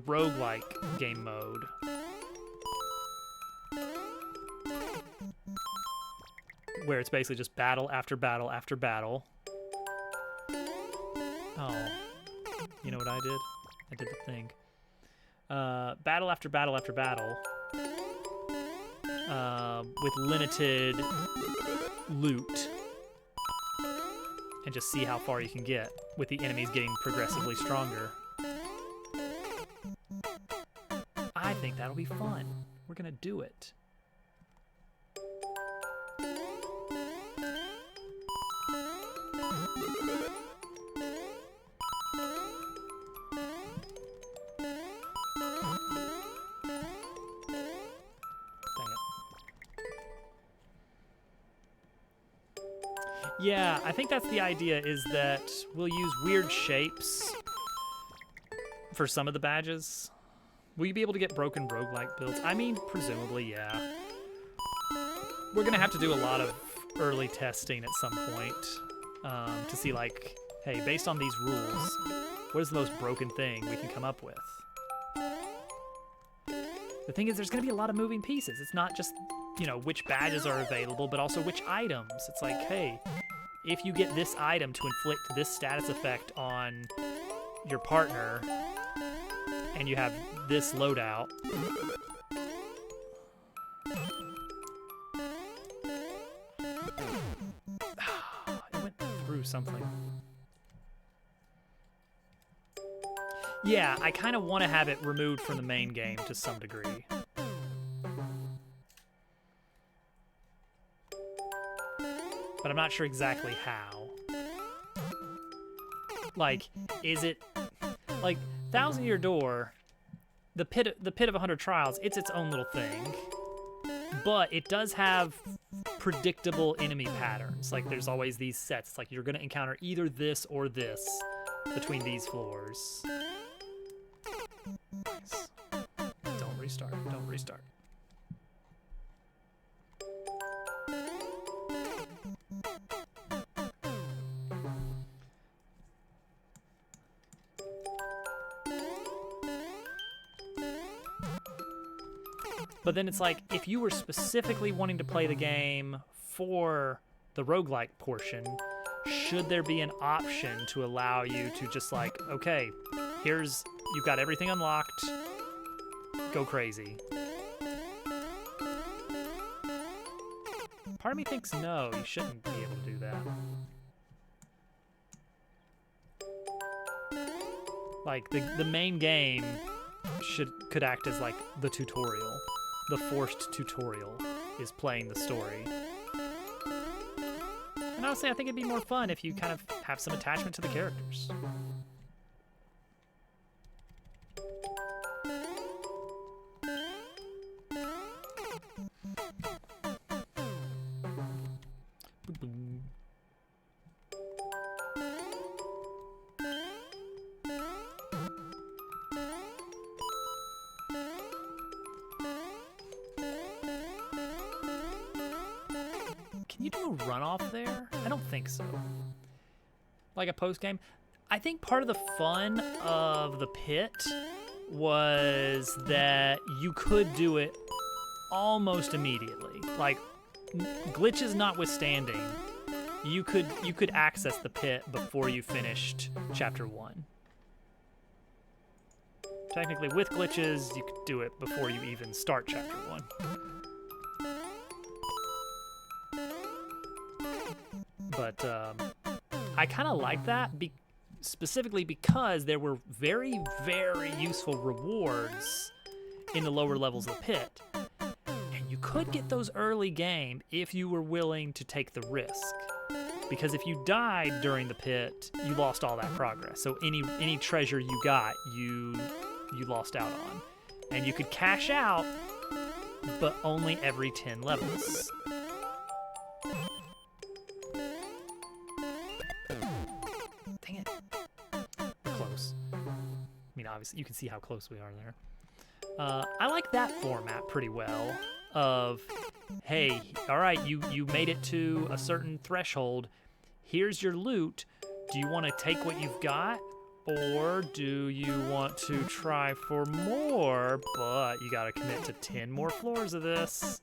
roguelike game mode. Where it's basically just battle after battle after battle. Oh, you know what I did? I did the thing. Battle after battle after battle. With limited loot. And just see how far you can get with the enemies getting progressively stronger. think that'll be fun. We're gonna do it. Yeah, I think that's the idea, is that we'll use weird shapes for some of the badges. Will you be able to get broken roguelike builds? I mean, presumably, yeah. We're going to have to do a lot of early testing at some point to see, like, hey, based on these rules, what is the most broken thing we can come up with? The thing is, there's going to be a lot of moving pieces. It's not just, you know, which badges are available, but also which items. It's like, hey, if you get this item to inflict this status effect on your partner, and you have this loadout, it went through something. Yeah, I kind of want to have it removed from the main game to some degree. But I'm not sure exactly how. Like, is it like 1,000 Year Door, the pit of 100 Trials? It's its own little thing, but it does have predictable enemy patterns. Like, there's always these sets. It's like you're gonna encounter either this or this between these floors. Nice. Don't restart. Don't restart. But then it's like, if you were specifically wanting to play the game for the roguelike portion, should there be an option to allow you to just like, okay, here's, you've got everything unlocked, go crazy. Part of me thinks no, you shouldn't be able to do that. Like, the main game could act as like the tutorial. The forced tutorial is playing the story. And honestly, I think it'd be more fun if you kind of have some attachment to the characters. Can you do a runoff there? I don't think so. Like a post-game? I think part of the fun of the pit was that you could do it almost immediately. Like, glitches notwithstanding, you could access the pit before you finished Chapter 1. Technically, with glitches, you could do it before you even start Chapter 1. But I kind of like that, specifically because there were very, very useful rewards in the lower levels of the pit. And you could get those early game if you were willing to take the risk. Because if you died during the pit, you lost all that progress. So any treasure you got, you lost out on. And you could cash out, but only every 10 levels. Dang it. We're close. I mean, obviously, you can see how close we are there. I like that format pretty well. Of, hey, all right, you made it to a certain threshold. Here's your loot. Do you want to take what you've got? Or do you want to try for more, but you got to commit to 10 more floors of this?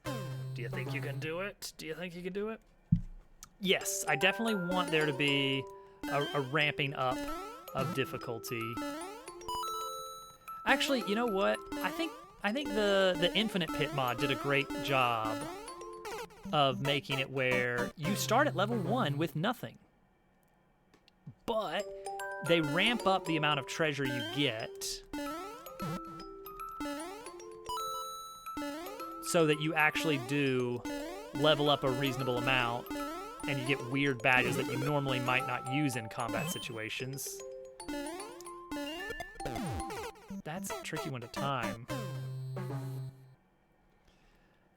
Do you think you can do it? Do you think you can do it? Yes, I definitely want there to be a ramping up of difficulty. Actually, you know what? I think the Infinite Pit mod did a great job of making it where you start at level 1 with nothing. But they ramp up the amount of treasure you get so that you actually do level up a reasonable amount and you get weird badges that you normally might not use in combat situations. That's a tricky one to time.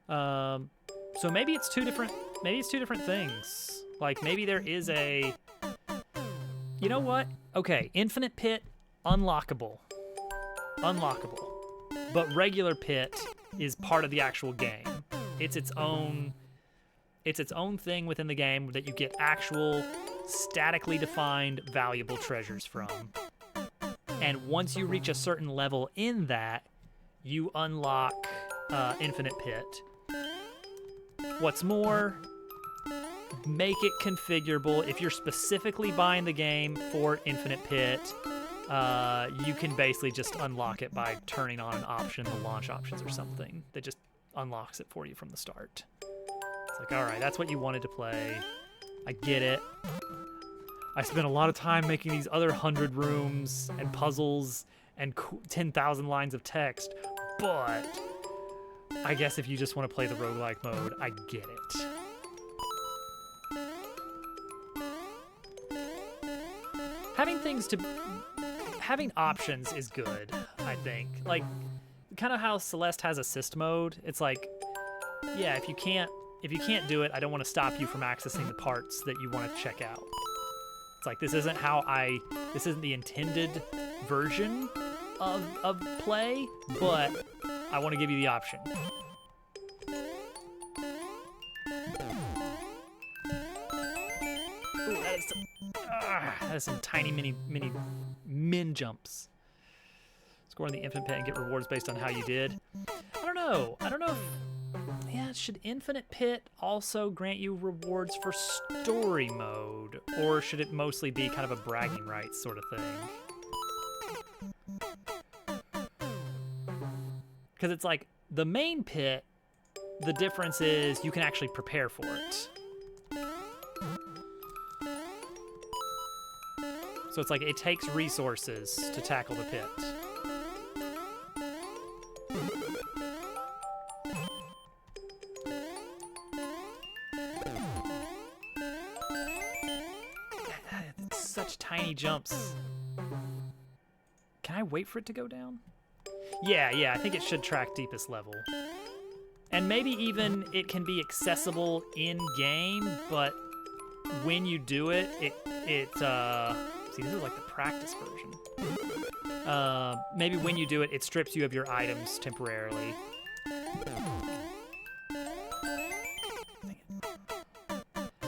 So maybe it's two different things. Like maybe there is a, you know what? Okay, Infinite Pit, unlockable. But regular Pit is part of the actual game. It's its own thing within the game that you get actual statically defined valuable treasures from. And once you reach a certain level in that, you unlock Infinite Pit. What's more, make it configurable. If you're specifically buying the game for Infinite Pit, you can basically just unlock it by turning on an option, the launch options or something, that just unlocks it for you from the start. It's like, all right, that's what you wanted to play. I get it. I spent a lot of time making these other 100 rooms and puzzles and 10,000 lines of text, but I guess if you just want to play the roguelike mode, I get it. Having options is good, I think. Like, kind of how Celeste has assist mode. It's like, yeah, if you can't do it, I don't want to stop you from accessing the parts that you want to check out. It's like, this isn't the intended version of play, but I want to give you the option. Ooh, that is some tiny mini min jumps. Score in the Infinite Pit and get rewards based on how you did. I don't know if, yeah, should Infinite Pit also grant you rewards for story mode, or should it mostly be kind of a bragging rights sort of thing? Because it's like the main pit, the difference is you can actually prepare for it. So it's like it takes resources to tackle the pit. It's such tiny jumps. Can I wait for it to go down? Yeah, I think it should track deepest level. And maybe even it can be accessible in-game, but when you do it, see, this is like the practice version. Maybe when you do it, it strips you of your items temporarily.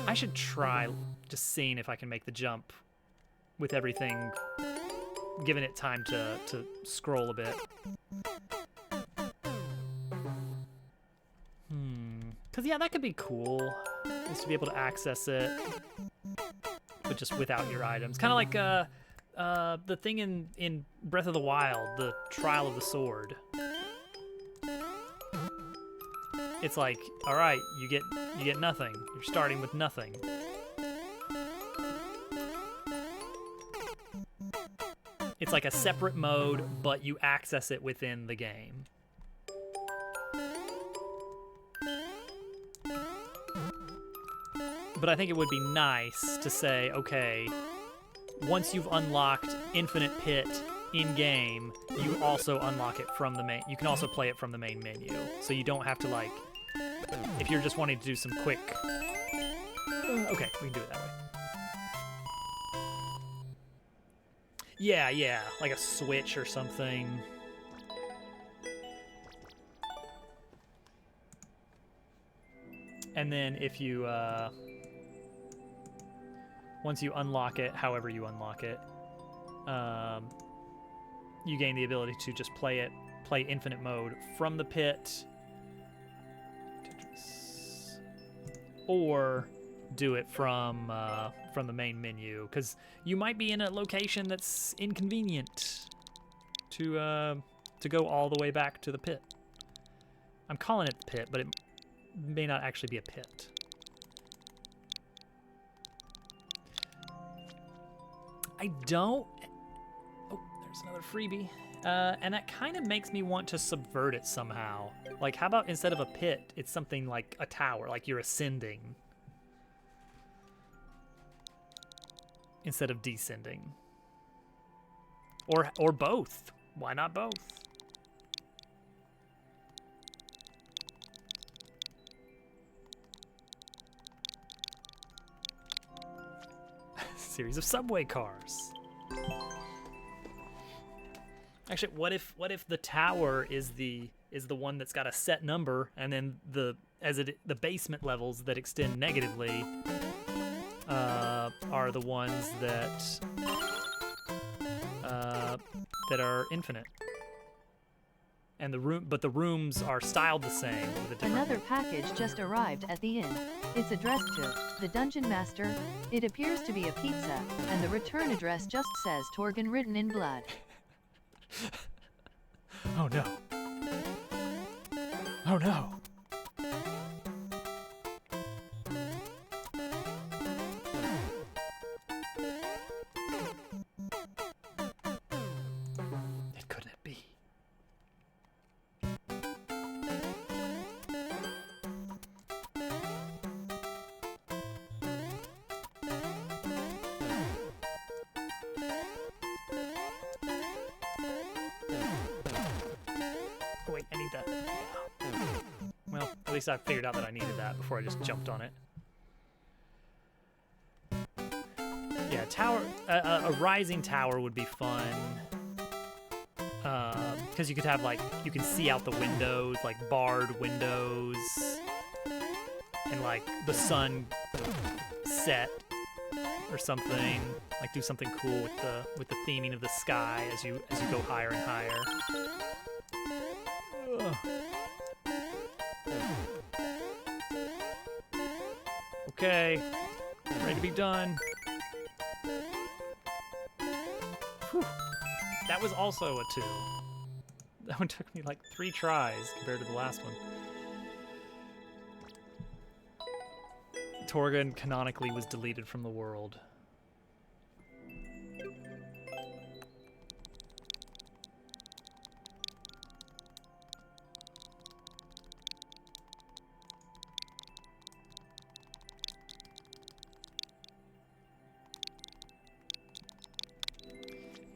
I should try just seeing if I can make the jump with everything, giving it time to scroll a bit. Because, yeah, that could be cool, is to be able to access it, but just without your items. Kind of like the thing in Breath of the Wild, the Trial of the Sword. It's like, all right, you get nothing. You're starting with nothing. It's like a separate mode, but you access it within the game. But I think it would be nice to say, okay, once you've unlocked Infinite Pit in-game, you also unlock it from the main. You can also play it from the main menu. So you don't have to, like, if you're just wanting to do some quick... Okay, we can do it that way. Yeah, like a switch or something. And then if you, once you unlock it, however you unlock it, you gain the ability to just play infinite mode from the pit, or do it from the main menu, because you might be in a location that's inconvenient to go all the way back to the pit. I'm calling it the pit, but it may not actually be a pit. I don't... Oh, there's another freebie. And that kind of makes me want to subvert it somehow. Like, how about instead of a pit, it's something like a tower, like you're ascending, instead of descending. Or both. Why not both? Series of subway cars. Actually, what if the tower is the one that's got a set number, and then the basement levels that extend negatively are the ones that are infinite, and the rooms are styled the same with a different. Another package just arrived at the inn. It's addressed to the Dungeon Master. It appears to be a pizza, and the return address just says Torgon written in blood. Oh no. Oh no. It couldn't it be? Wait, I need that. Well, at least I figured out that I needed that before I just jumped on it. Yeah, tower. A rising tower would be fun. Because you could have, like, you can see out the windows, like barred windows, and like the sun set or something. Like do something cool with the theming of the sky as you go higher and higher. Ugh. Okay, ready to be done. Whew. That was also a 2. That one took me like 3 tries compared to the last one. Torgon canonically was deleted from the world.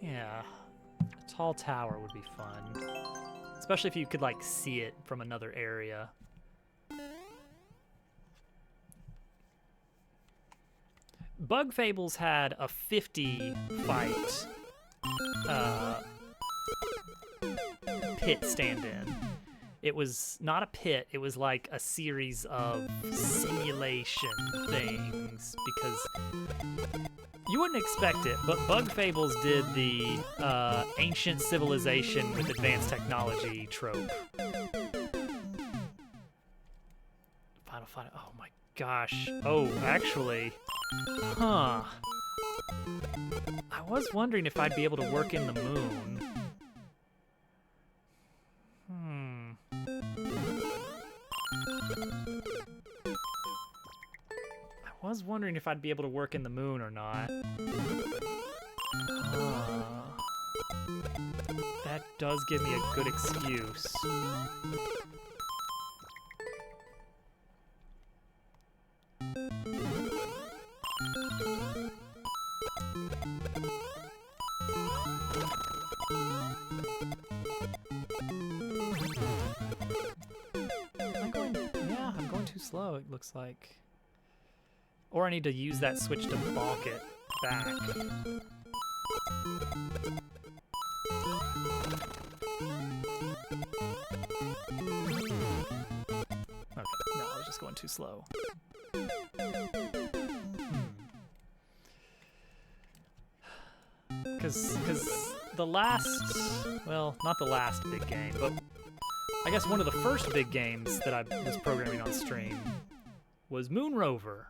Yeah, a tall tower would be fun. Especially if you could, like, see it from another area. Bug Fables had a 50 fight pit stand-in. It was not a pit, it was like a series of simulation things, because you wouldn't expect it, but Bug Fables did the ancient civilization with advanced technology trope. Final, oh my gosh. Oh, actually, huh. I was wondering if I'd be able to work in the moon. I was wondering if I'd be able to work in the moon or not. That does give me a good excuse. I'm going too slow, it looks like. Or I need to use that switch to balk it back. Okay, no, I was just going too slow. Because the last, well, not the last big game, but I guess one of the first big games that I was programming on stream was Moon Rover,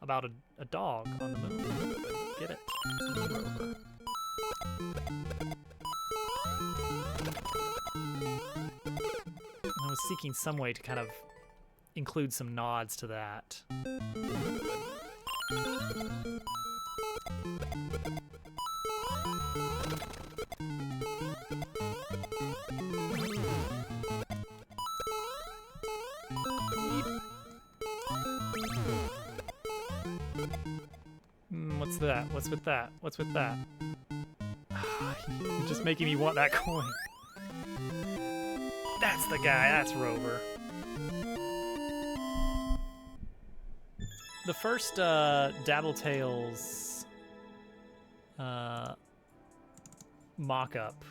about a dog on the moon. Get it? It's Moon Rover. And I was seeking some way to kind of include some nods to that. What's that? What's with that? What's with that? You're just making me want that coin. That's the guy. That's Rover. The first Dabble Tales mock-up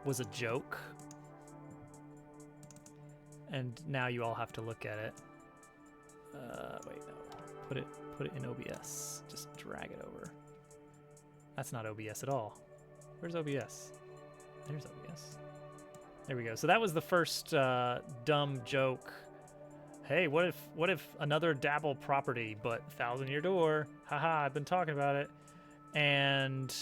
was a joke. And now you all have to look at it. Wait, no. Put it in OBS. Just drag it over. That's not OBS at all. Where's OBS? There's OBS. There we go. So that was the first dumb joke. Hey, what if another Dabble property, but 1,000 Year Door? Haha, I've been talking about it. And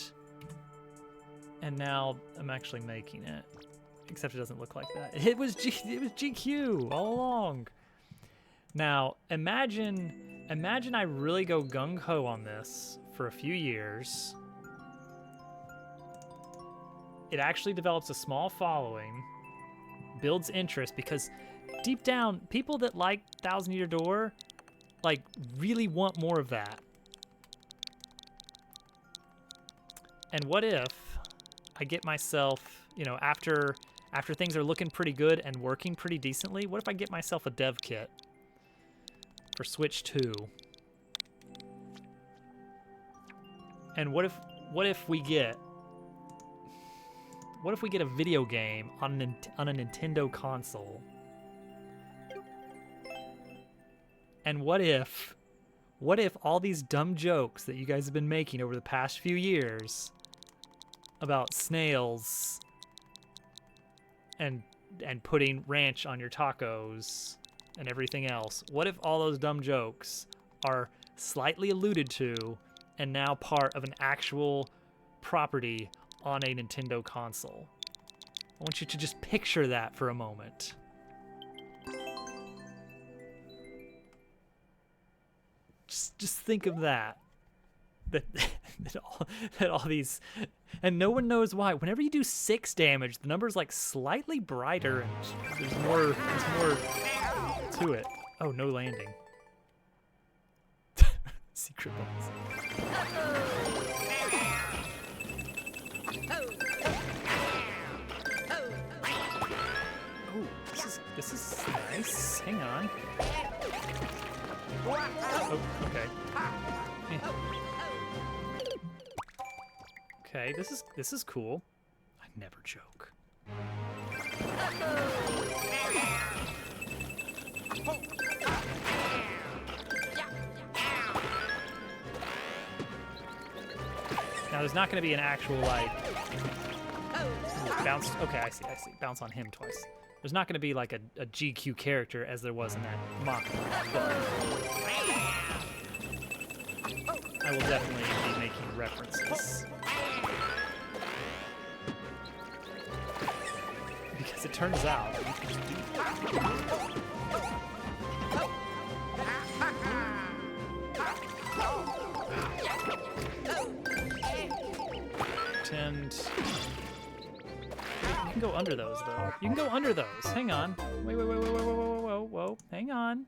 now I'm actually making it. Except it doesn't look like that. It was GQ all along. Now, imagine I really go gung-ho on this for a few years. It actually develops a small following, builds interest, because deep down, people that like 1,000 Year Door, like, really want more of that. And what if I get myself, you know, after things are looking pretty good and working pretty decently, what if I get myself a dev kit for Switch 2? And what if we get a video game on a Nintendo console? And what if all these dumb jokes that you guys have been making over the past few years about snails and putting ranch on your tacos and everything else, what if all those dumb jokes are slightly alluded to and now part of an actual property on a Nintendo console? I want you to just picture that for a moment. Just think of that. That all these, and no one knows why. Whenever you do 6 damage, the number's like slightly brighter and there's more to it. Oh, no landing. Secret boss. Oh, this is nice. Hang on. Oh, okay. Okay, this is cool. I never joke. Now there's not going to be an actual like bounce. Okay, I see. Bounce on him twice. There's not going to be like a GQ character as there was in that mock, but I will definitely be making references. Because it turns out you can just do Pretend. You can go under those, though. You can go under those. Hang on. Wait. Whoa. Hang on.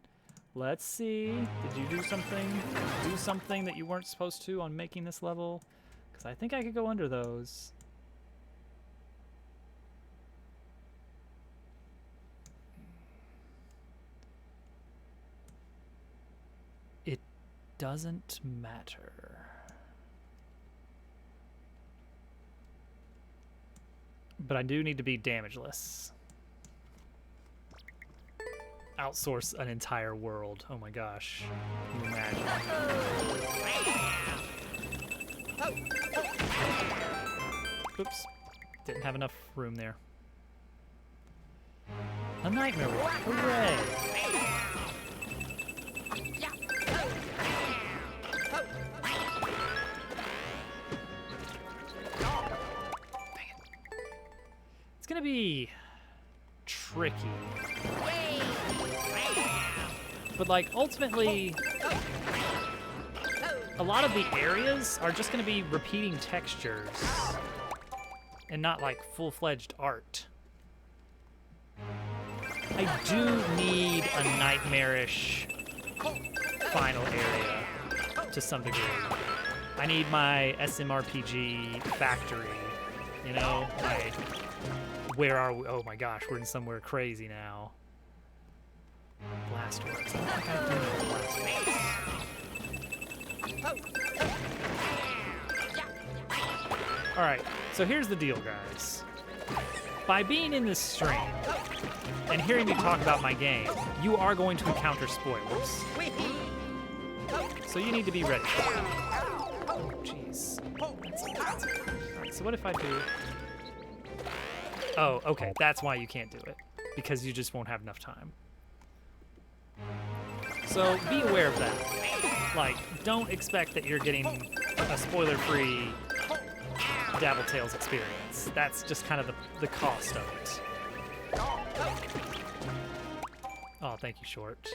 Let's see. Did you do something? Do something that you weren't supposed to on making this level? Because I think I could go under those. It doesn't matter. But I do need to be damageless. Outsource an entire world. Oh my gosh. Can you imagine? Oops. Didn't have enough room there. A nightmare world. Hooray! It's gonna be tricky. But like ultimately a lot of the areas are just gonna be repeating textures and not like full-fledged art. I do need a nightmarish final area to some degree. I need my SMRPG factory. You know, where are we? Oh my gosh, we're in somewhere crazy now. Blastworks. I don't think I do know Blastworks. Alright, so here's the deal, guys. By being in this stream and hearing me talk about my game, you are going to encounter spoilers. So you need to be ready. Oh, jeez. Alright, so what if I do... Oh, okay, that's why you can't do it. Because you just won't have enough time. So be aware of that. Like, don't expect that you're getting a spoiler-free Dabble Tales experience. That's just kind of the cost of it. Oh, thank you, Short.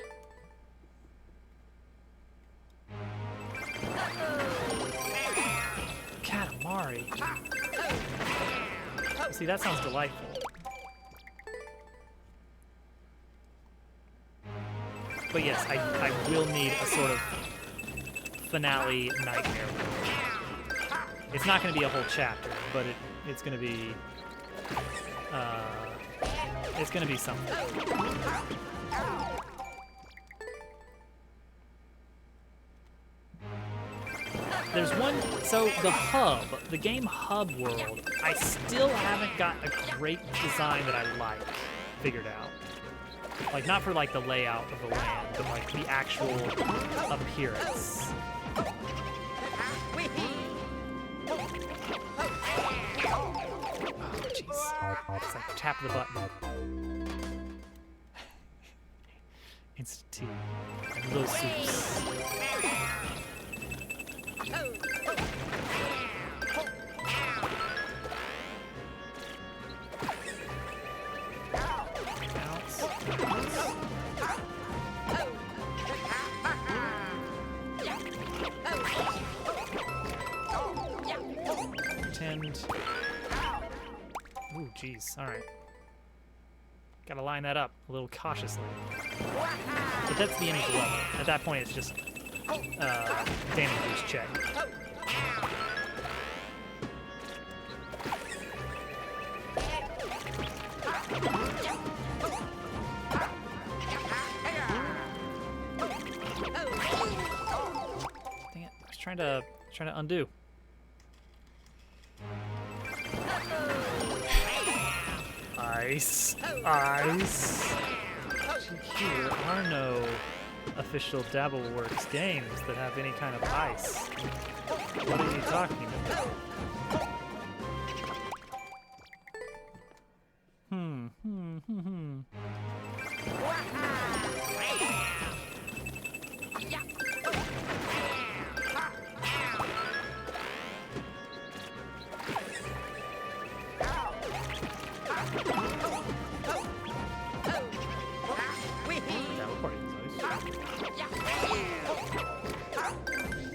Katamari. See, that sounds delightful. But yes, I will need a sort of finale nightmare. It's not going to be a whole chapter, but it's going to be something. There's one, so the game hub world, I still haven't got a great design that I like figured out. Like, not for like the layout of the land, but like the actual appearance. Oh, jeez. It's like tap the button. Instant tea. And little soups. Ooh, jeez. All right. Gotta line that up a little cautiously. But that's the end of the level. At that point, it's just damage boost check. Dang it! I was trying to undo. Ice. Ice. Here are no official Dabbleworks games that have any kind of ice. What are you talking about?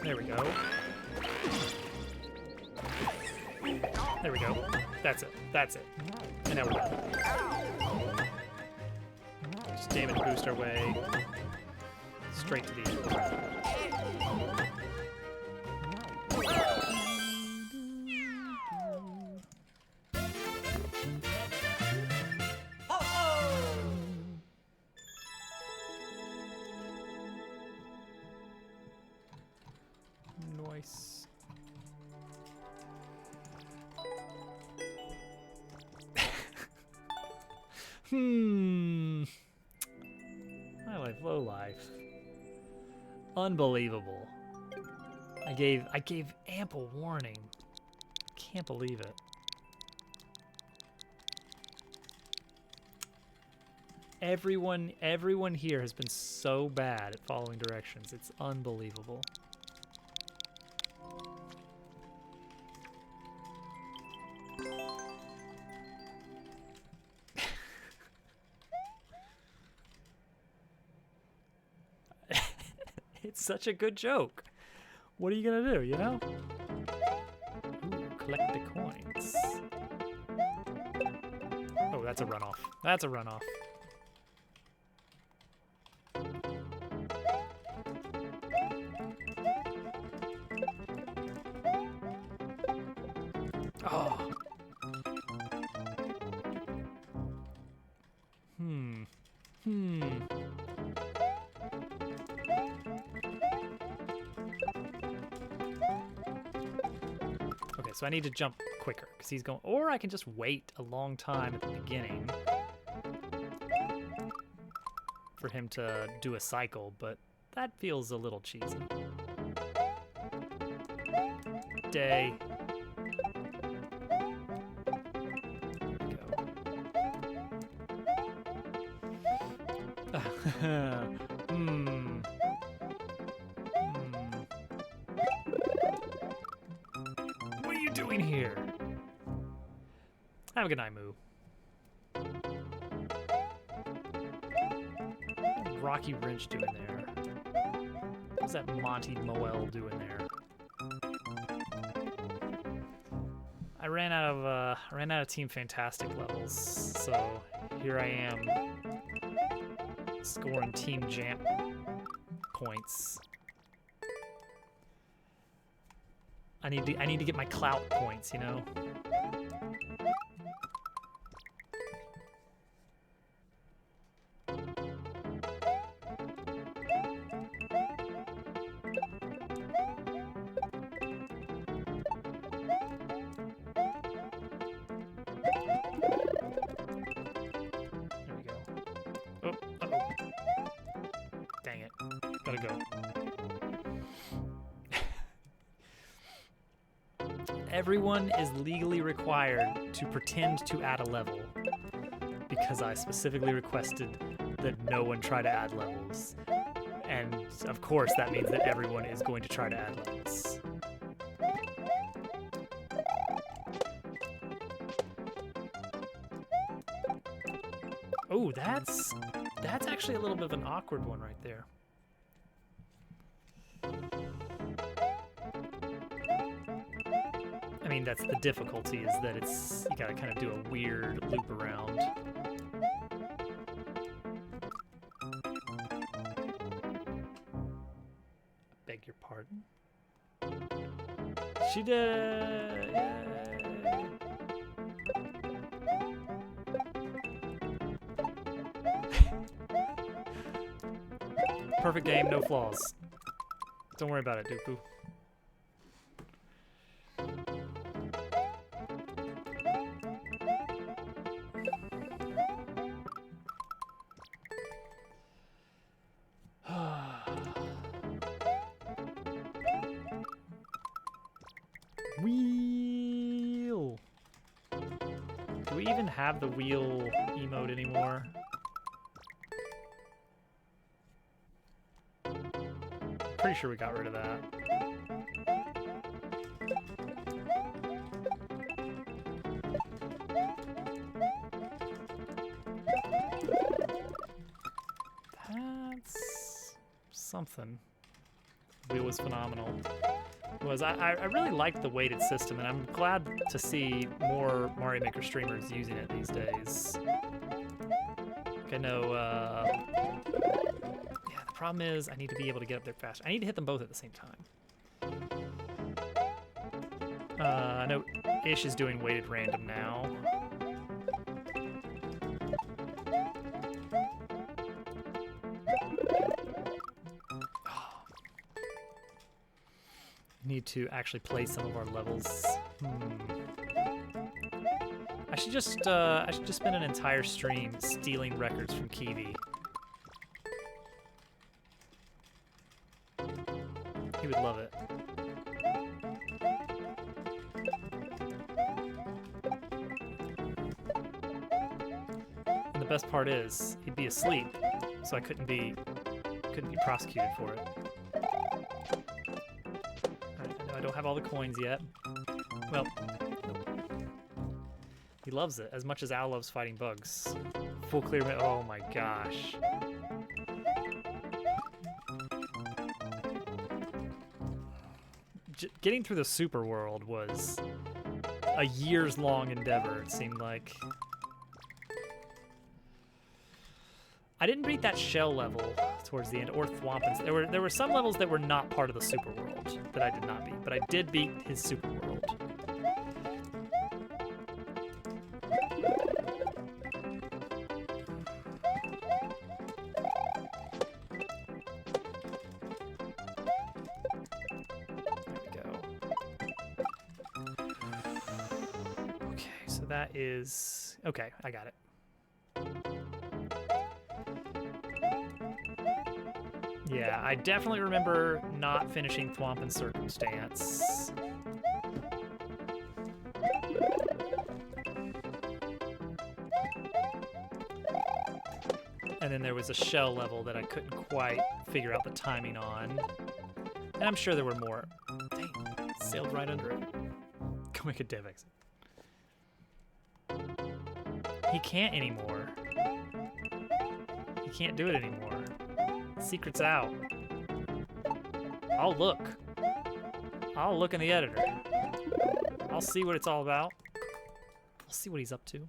There we go. There we go. That's it. That's it. And now we're done. Just damage boost our way straight to the end. Nice. High life, low life. Unbelievable. I gave ample warning. Can't believe it. Everyone here has been so bad at following directions. It's unbelievable. It's such a good joke. What are you gonna do, you know? Ooh, collect the coins. Oh, that's a runoff. That's a runoff. Oh. Hmm. Okay, so I need to jump quicker because he's going, or I can just wait a long time at the beginning for him to do a cycle, but that feels a little cheesy. Day. What are you doing here? Have a good night, Moo. What's Rocky Wrench doing there? What's that Monty Moel doing there? I ran out of Team Fantastic levels, so here I am scoring Team Jamp points. I need to get my clout points, you know. Everyone is legally required to pretend to add a level because I specifically requested that no one try to add levels. And of course that means that everyone is going to try to add levels. Oh, that's actually a little bit of an awkward one right there. I mean, that's the difficulty, is that you gotta kind of do a weird loop around. Beg your pardon? She did! Yay. Perfect game, no flaws. Don't worry about it, Dooku. Wheel! Do we even have the wheel emote anymore? Pretty sure we got rid of that. That's something. The wheel was phenomenal. I really liked the weighted system, and I'm glad to see more Mario Maker streamers using it these days. Like I know, yeah, the problem is I need to be able to get up there faster. I need to hit them both at the same time. I know Ish is doing weighted random now. Need to actually play some of our levels. I should just spend an entire stream stealing records from Kiwi. He would love it. And the best part is he'd be asleep, so I couldn't be prosecuted for it. I don't have all the coins yet. Well, he loves it as much as Al loves fighting bugs. Full clear. Oh my gosh. Getting through the super world was a years-long endeavor, it seemed like. I didn't beat that shell level towards the end, or Thwompins. There were some levels that were not part of the super world that I did not beat, but I did beat his super world. that is... Okay, I got it. Yeah, I definitely remember not finishing Thwomp and Circumstance. And then there was a shell level that I couldn't quite figure out the timing on. And I'm sure there were more. Dang, sailed right under it. Go make a dev exit. He can't anymore. He can't do it anymore. Secret's out. I'll look. I'll look in the editor. I'll see what it's all about. I'll see what he's up to.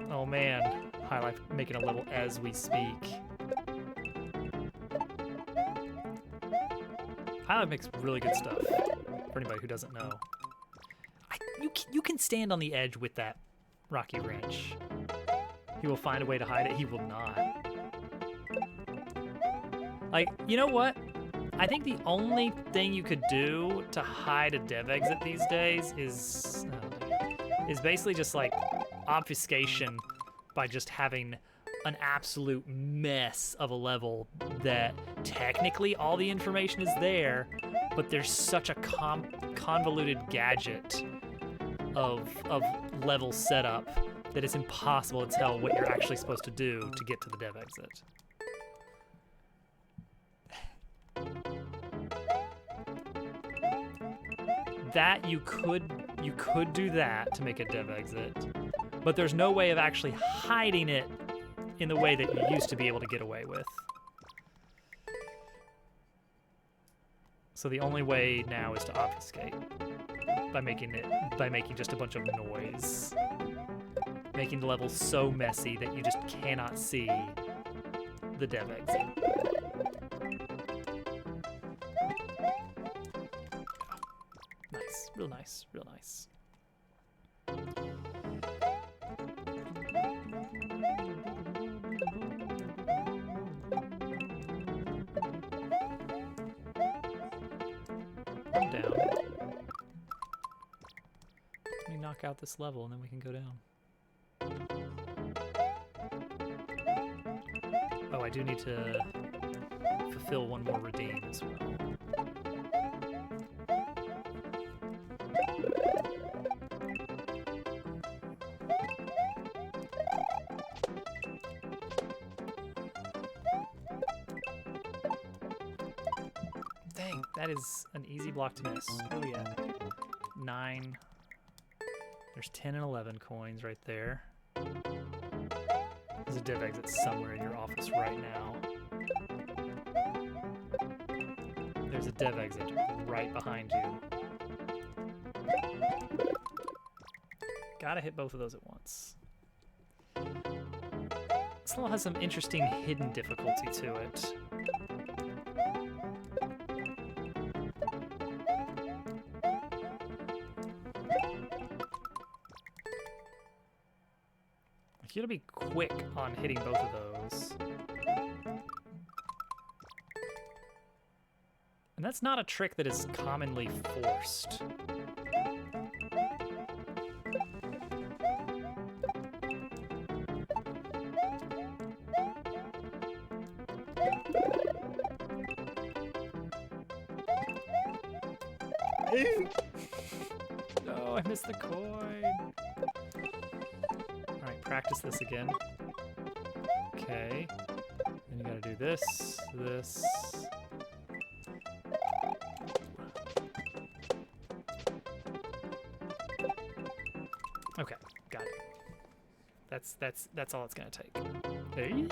Oh man, High Life making a level as we speak. High Life makes really good stuff, for anybody who doesn't know. You can stand on the edge with that rocky wrench. He will find a way to hide it. He will not. Like, you know what? I think the only thing you could do to hide a dev exit these days is basically just like obfuscation by just having an absolute mess of a level that technically all the information is there, but there's such a convoluted gadget of level setup that it's impossible to tell what you're actually supposed to do to get to the dev exit. That you could do that to make a dev exit, but there's no way of actually hiding it in the way that you used to be able to get away with. So the only way now is to obfuscate by making just a bunch of noise, making the level so messy that you just cannot see the dev exit. Nice, real nice, real nice. I'm down. Let me knock out this level and then we can go down. Oh, I do need to fulfill one more redeem as well. Dang, that is an easy block to miss. Oh yeah. 9. There's 10 and 11 coins right there. There's a dev exit somewhere in your office right now. There's a dev exit right behind you. Gotta hit both of those at once. This level has some interesting hidden difficulty to it. You gotta be quick on hitting both of those. And that's not a trick that is commonly forced. No, I missed the coin. Practice this again. Okay. Then you gotta do this, this. Okay, got it. That's all it's gonna take. Hey.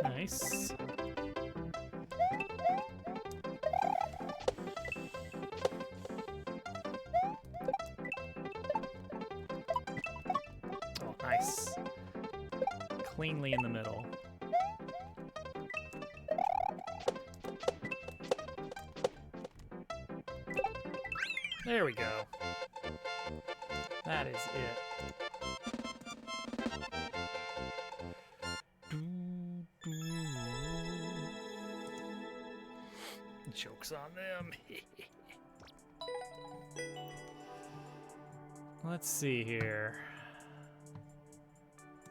Nice. Nice. Cleanly in the middle. There we go. That is it. Joke's on them. Let's see here.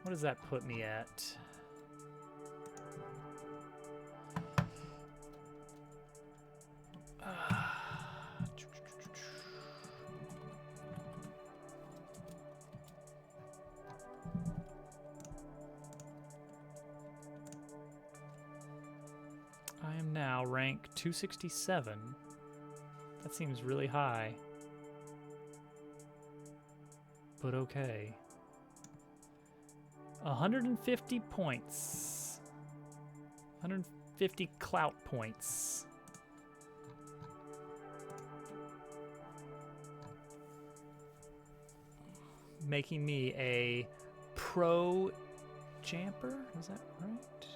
What does that put me at? I am now rank 267. That seems really high. But okay. 150 points. 150 clout points. Making me a pro jamper? Is that right?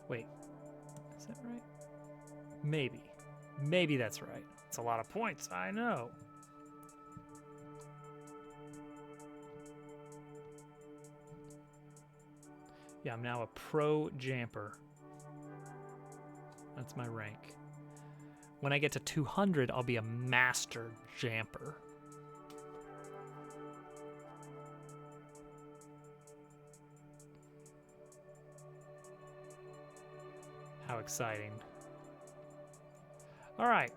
Wait, is that right? Maybe. Maybe that's right. It's a lot of points, I know. Yeah, I'm now a pro jamper. That's my rank. When I get to 200, I'll be a master jamper. How exciting. All right.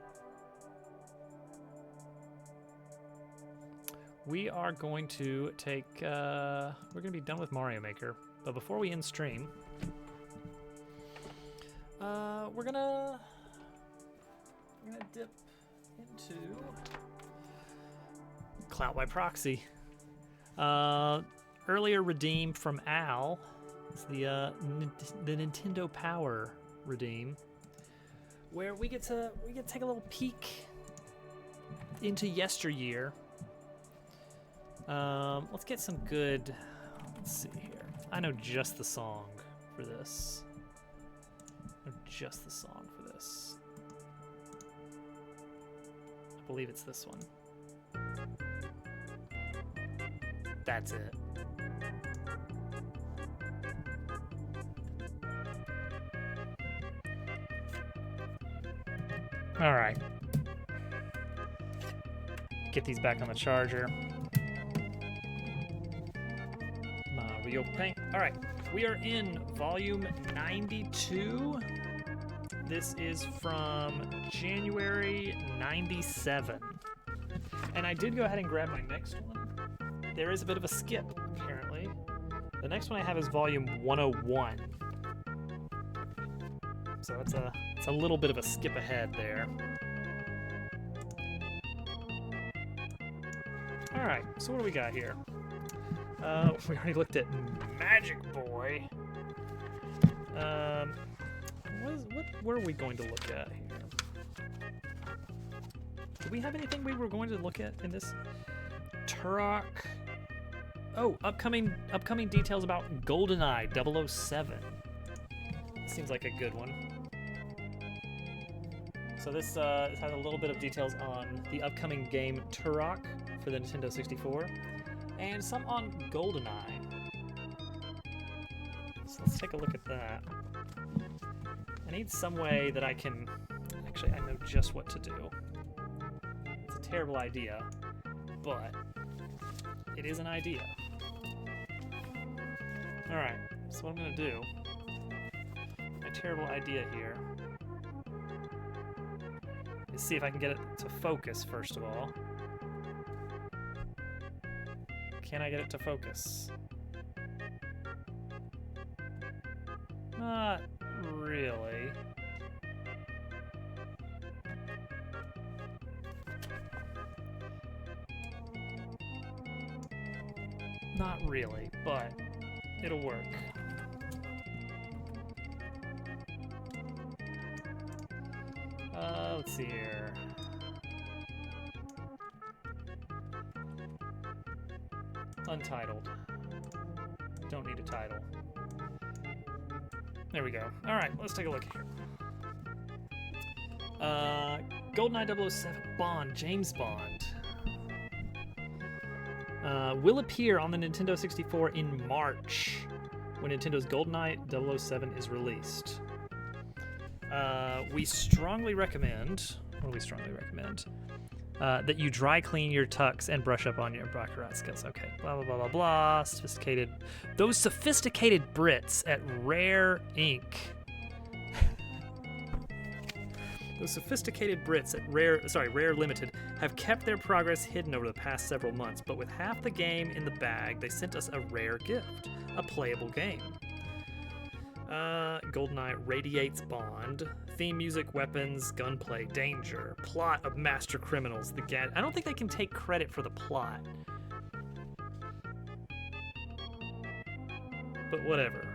We are going to take, we're going to be done with Mario Maker. But before we end stream, we're gonna dip into Clout by Proxy. Earlier redeem from Al is the Nintendo Power redeem, where we get to take a little peek into yesteryear. Let's get some good. Let's see here. I know just the song for this. I know just the song for this. I believe it's this one. That's it. All right. Get these back on the charger. Mario Paint. All right, we are in volume 92. This is from January 97. And I did go ahead and grab my next one. There is a bit of a skip, apparently. The next one I have is volume 101. So it's a little bit of a skip ahead there. All right, so what do we got here? We already looked at Magic Boy. What are we going to look at here? Do we have anything we were going to look at in this? Turok. Oh, upcoming details about GoldenEye 007. Seems like a good one. So this has a little bit of details on the upcoming game Turok for the Nintendo 64. And some on GoldenEye. So let's take a look at that. I need some way that I can... Actually, I know just what to do. It's a terrible idea, but it is an idea. Alright, so what I'm going to do... My terrible idea here is see if I can get it to focus, first of all. Can I get it to focus? Not really. Not really, but it'll work. Let's see here. Untitled. Don't need a title. There we go. All right, let's take a look here. GoldenEye 007 Bond, James Bond. Will appear on the Nintendo 64 in March when Nintendo's GoldenEye 007 is released. we strongly recommend, what do we strongly recommend? That you dry clean your tux and brush up on your baccarat skills. Okay, blah, blah, blah, blah, blah. Sophisticated. Those sophisticated Brits at Rare Inc. Those sophisticated Brits at Rare Limited have kept their progress hidden over the past several months, but with half the game in the bag, they sent us a rare gift, a playable game. GoldenEye radiates Bond. Theme music, weapons, gunplay, danger. Plot of master criminals. I don't think they can take credit for the plot. But whatever.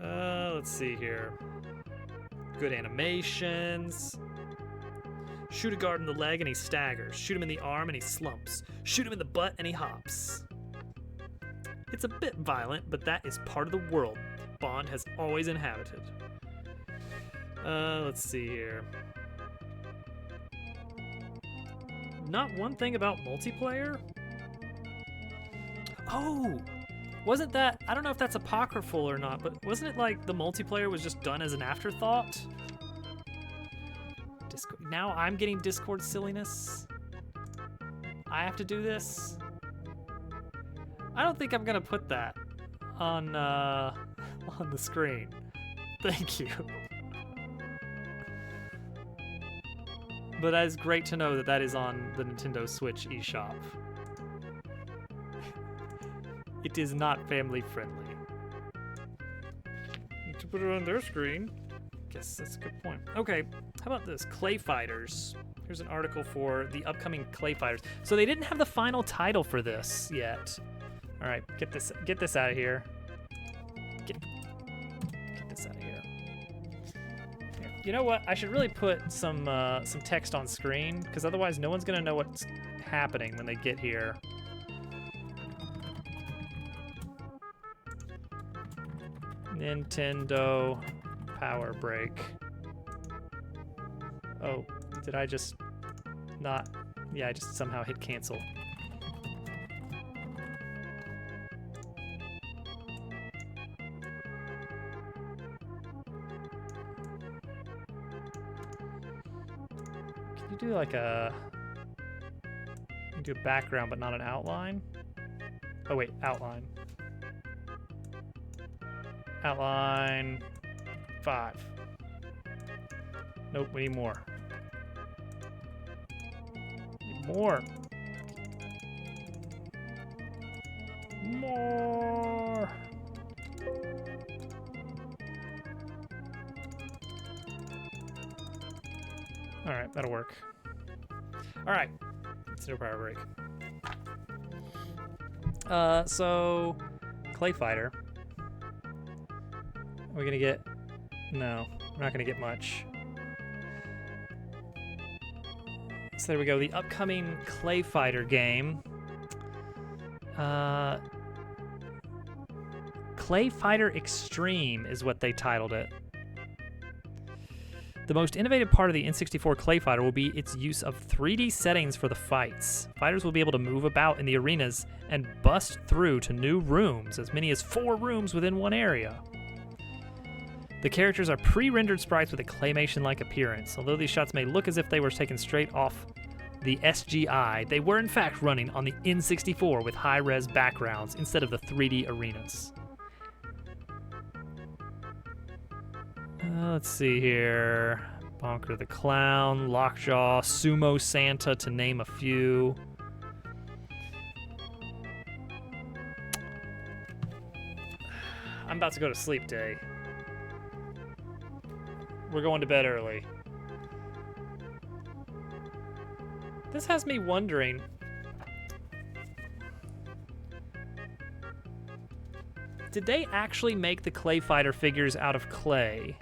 Let's see here. Good animations. Shoot a guard in the leg and he staggers. Shoot him in the arm and he slumps. Shoot him in the butt and he hops. It's a bit violent, but that is part of the world Bond has always inhabited. Let's see here. Not one thing about multiplayer? Oh! Wasn't that... I don't know if that's apocryphal or not, but wasn't it like the multiplayer was just done as an afterthought? Now I'm getting Discord silliness. I have to do this. I don't think I'm gonna put that on the screen. Thank you. But that is great to know that that is on the Nintendo Switch eShop. It is not family friendly. Need to put it on their screen. Guess that's a good point. Okay, how about this? Clay Fighters. Here's an article for the upcoming Clay Fighters. So they didn't have the final title for this yet. All right, get this out of here. Get this out of here. You know what? I should really put some text on screen, because otherwise no one's gonna know what's happening when they get here. Nintendo Power Break. Oh, did I just not? Yeah, I just somehow hit cancel. Can you do like a... You can do a background but not an outline? Oh wait, outline. Outline 5. Nope, we need more. Need more. More. All right, that'll work. All right, let's do a power break. So Clay Fighter. Are we gonna get? No, we're not gonna get much. So there we go. The upcoming Clay Fighter game. Clay Fighter Extreme is what they titled it. The most innovative part of the N64 Clay Fighter will be its use of 3D settings for the fights. Fighters will be able to move about in the arenas and bust through to new rooms, as many as 4 rooms within one area. The characters are pre-rendered sprites with a claymation-like appearance. Although these shots may look as if they were taken straight off the SGI, they were in fact running on the N64 with high-res backgrounds instead of the 3D arenas. Let's see here. Bonker the Clown, Lockjaw, Sumo Santa, to name a few. I'm about to go to sleep, Day. We're going to bed early. This has me wondering. Did they actually make the Clay Fighter figures out of clay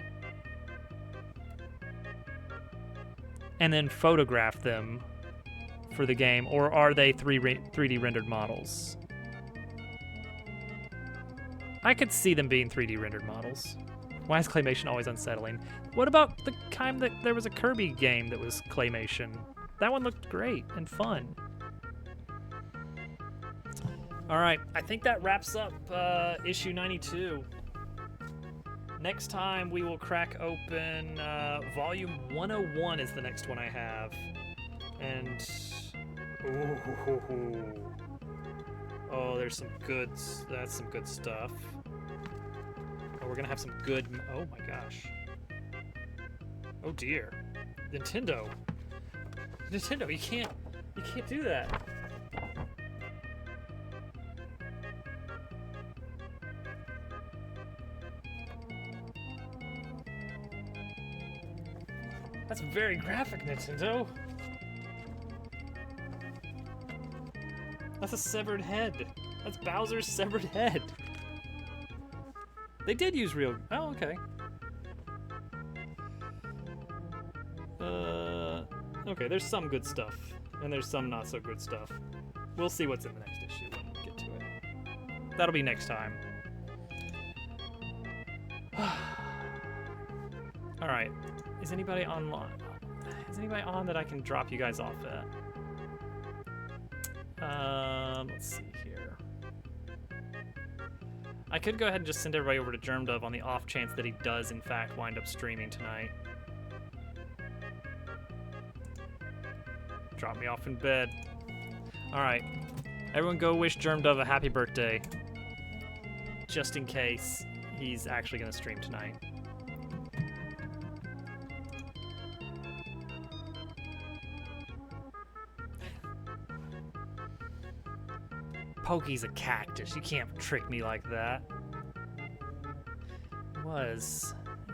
and then photograph them for the game, or are they 3D rendered models? I could see them being 3D rendered models. Why is claymation always unsettling? What about the time that there was a Kirby game that was claymation? That one looked great and fun. All right, I think that wraps up issue 92. Next time we will crack open volume 101 is the next one I have. And ooh, oh, there's some good. That's some good stuff. Oh, we're gonna have some good. Oh my gosh. Oh dear. Nintendo, you can't do that. That's very graphic, Nintendo. That's a severed head. That's Bowser's severed head. They did use real. Oh, okay. Okay, there's some good stuff, and there's some not so good stuff. We'll see what's in the next issue when we get to it. That'll be next time. All right. Is anybody online? Is anybody on that I can drop you guys off at? Let's see here. I could go ahead and just send everybody over to GermDove on the off chance that he does, in fact, wind up streaming tonight. Drop me off in bed. All right. Everyone go wish GermDove a happy birthday. Just in case he's actually going to stream tonight. Pokey's a cactus. You can't trick me like that.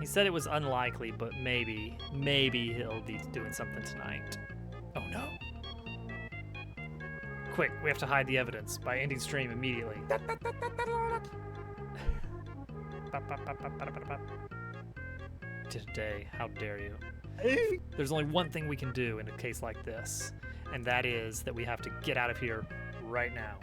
He said it was unlikely, but maybe he'll be doing something tonight. Oh no. Quick, we have to hide the evidence by ending stream immediately. Today, how dare you? There's only one thing we can do in a case like this, and that is that we have to get out of here right now.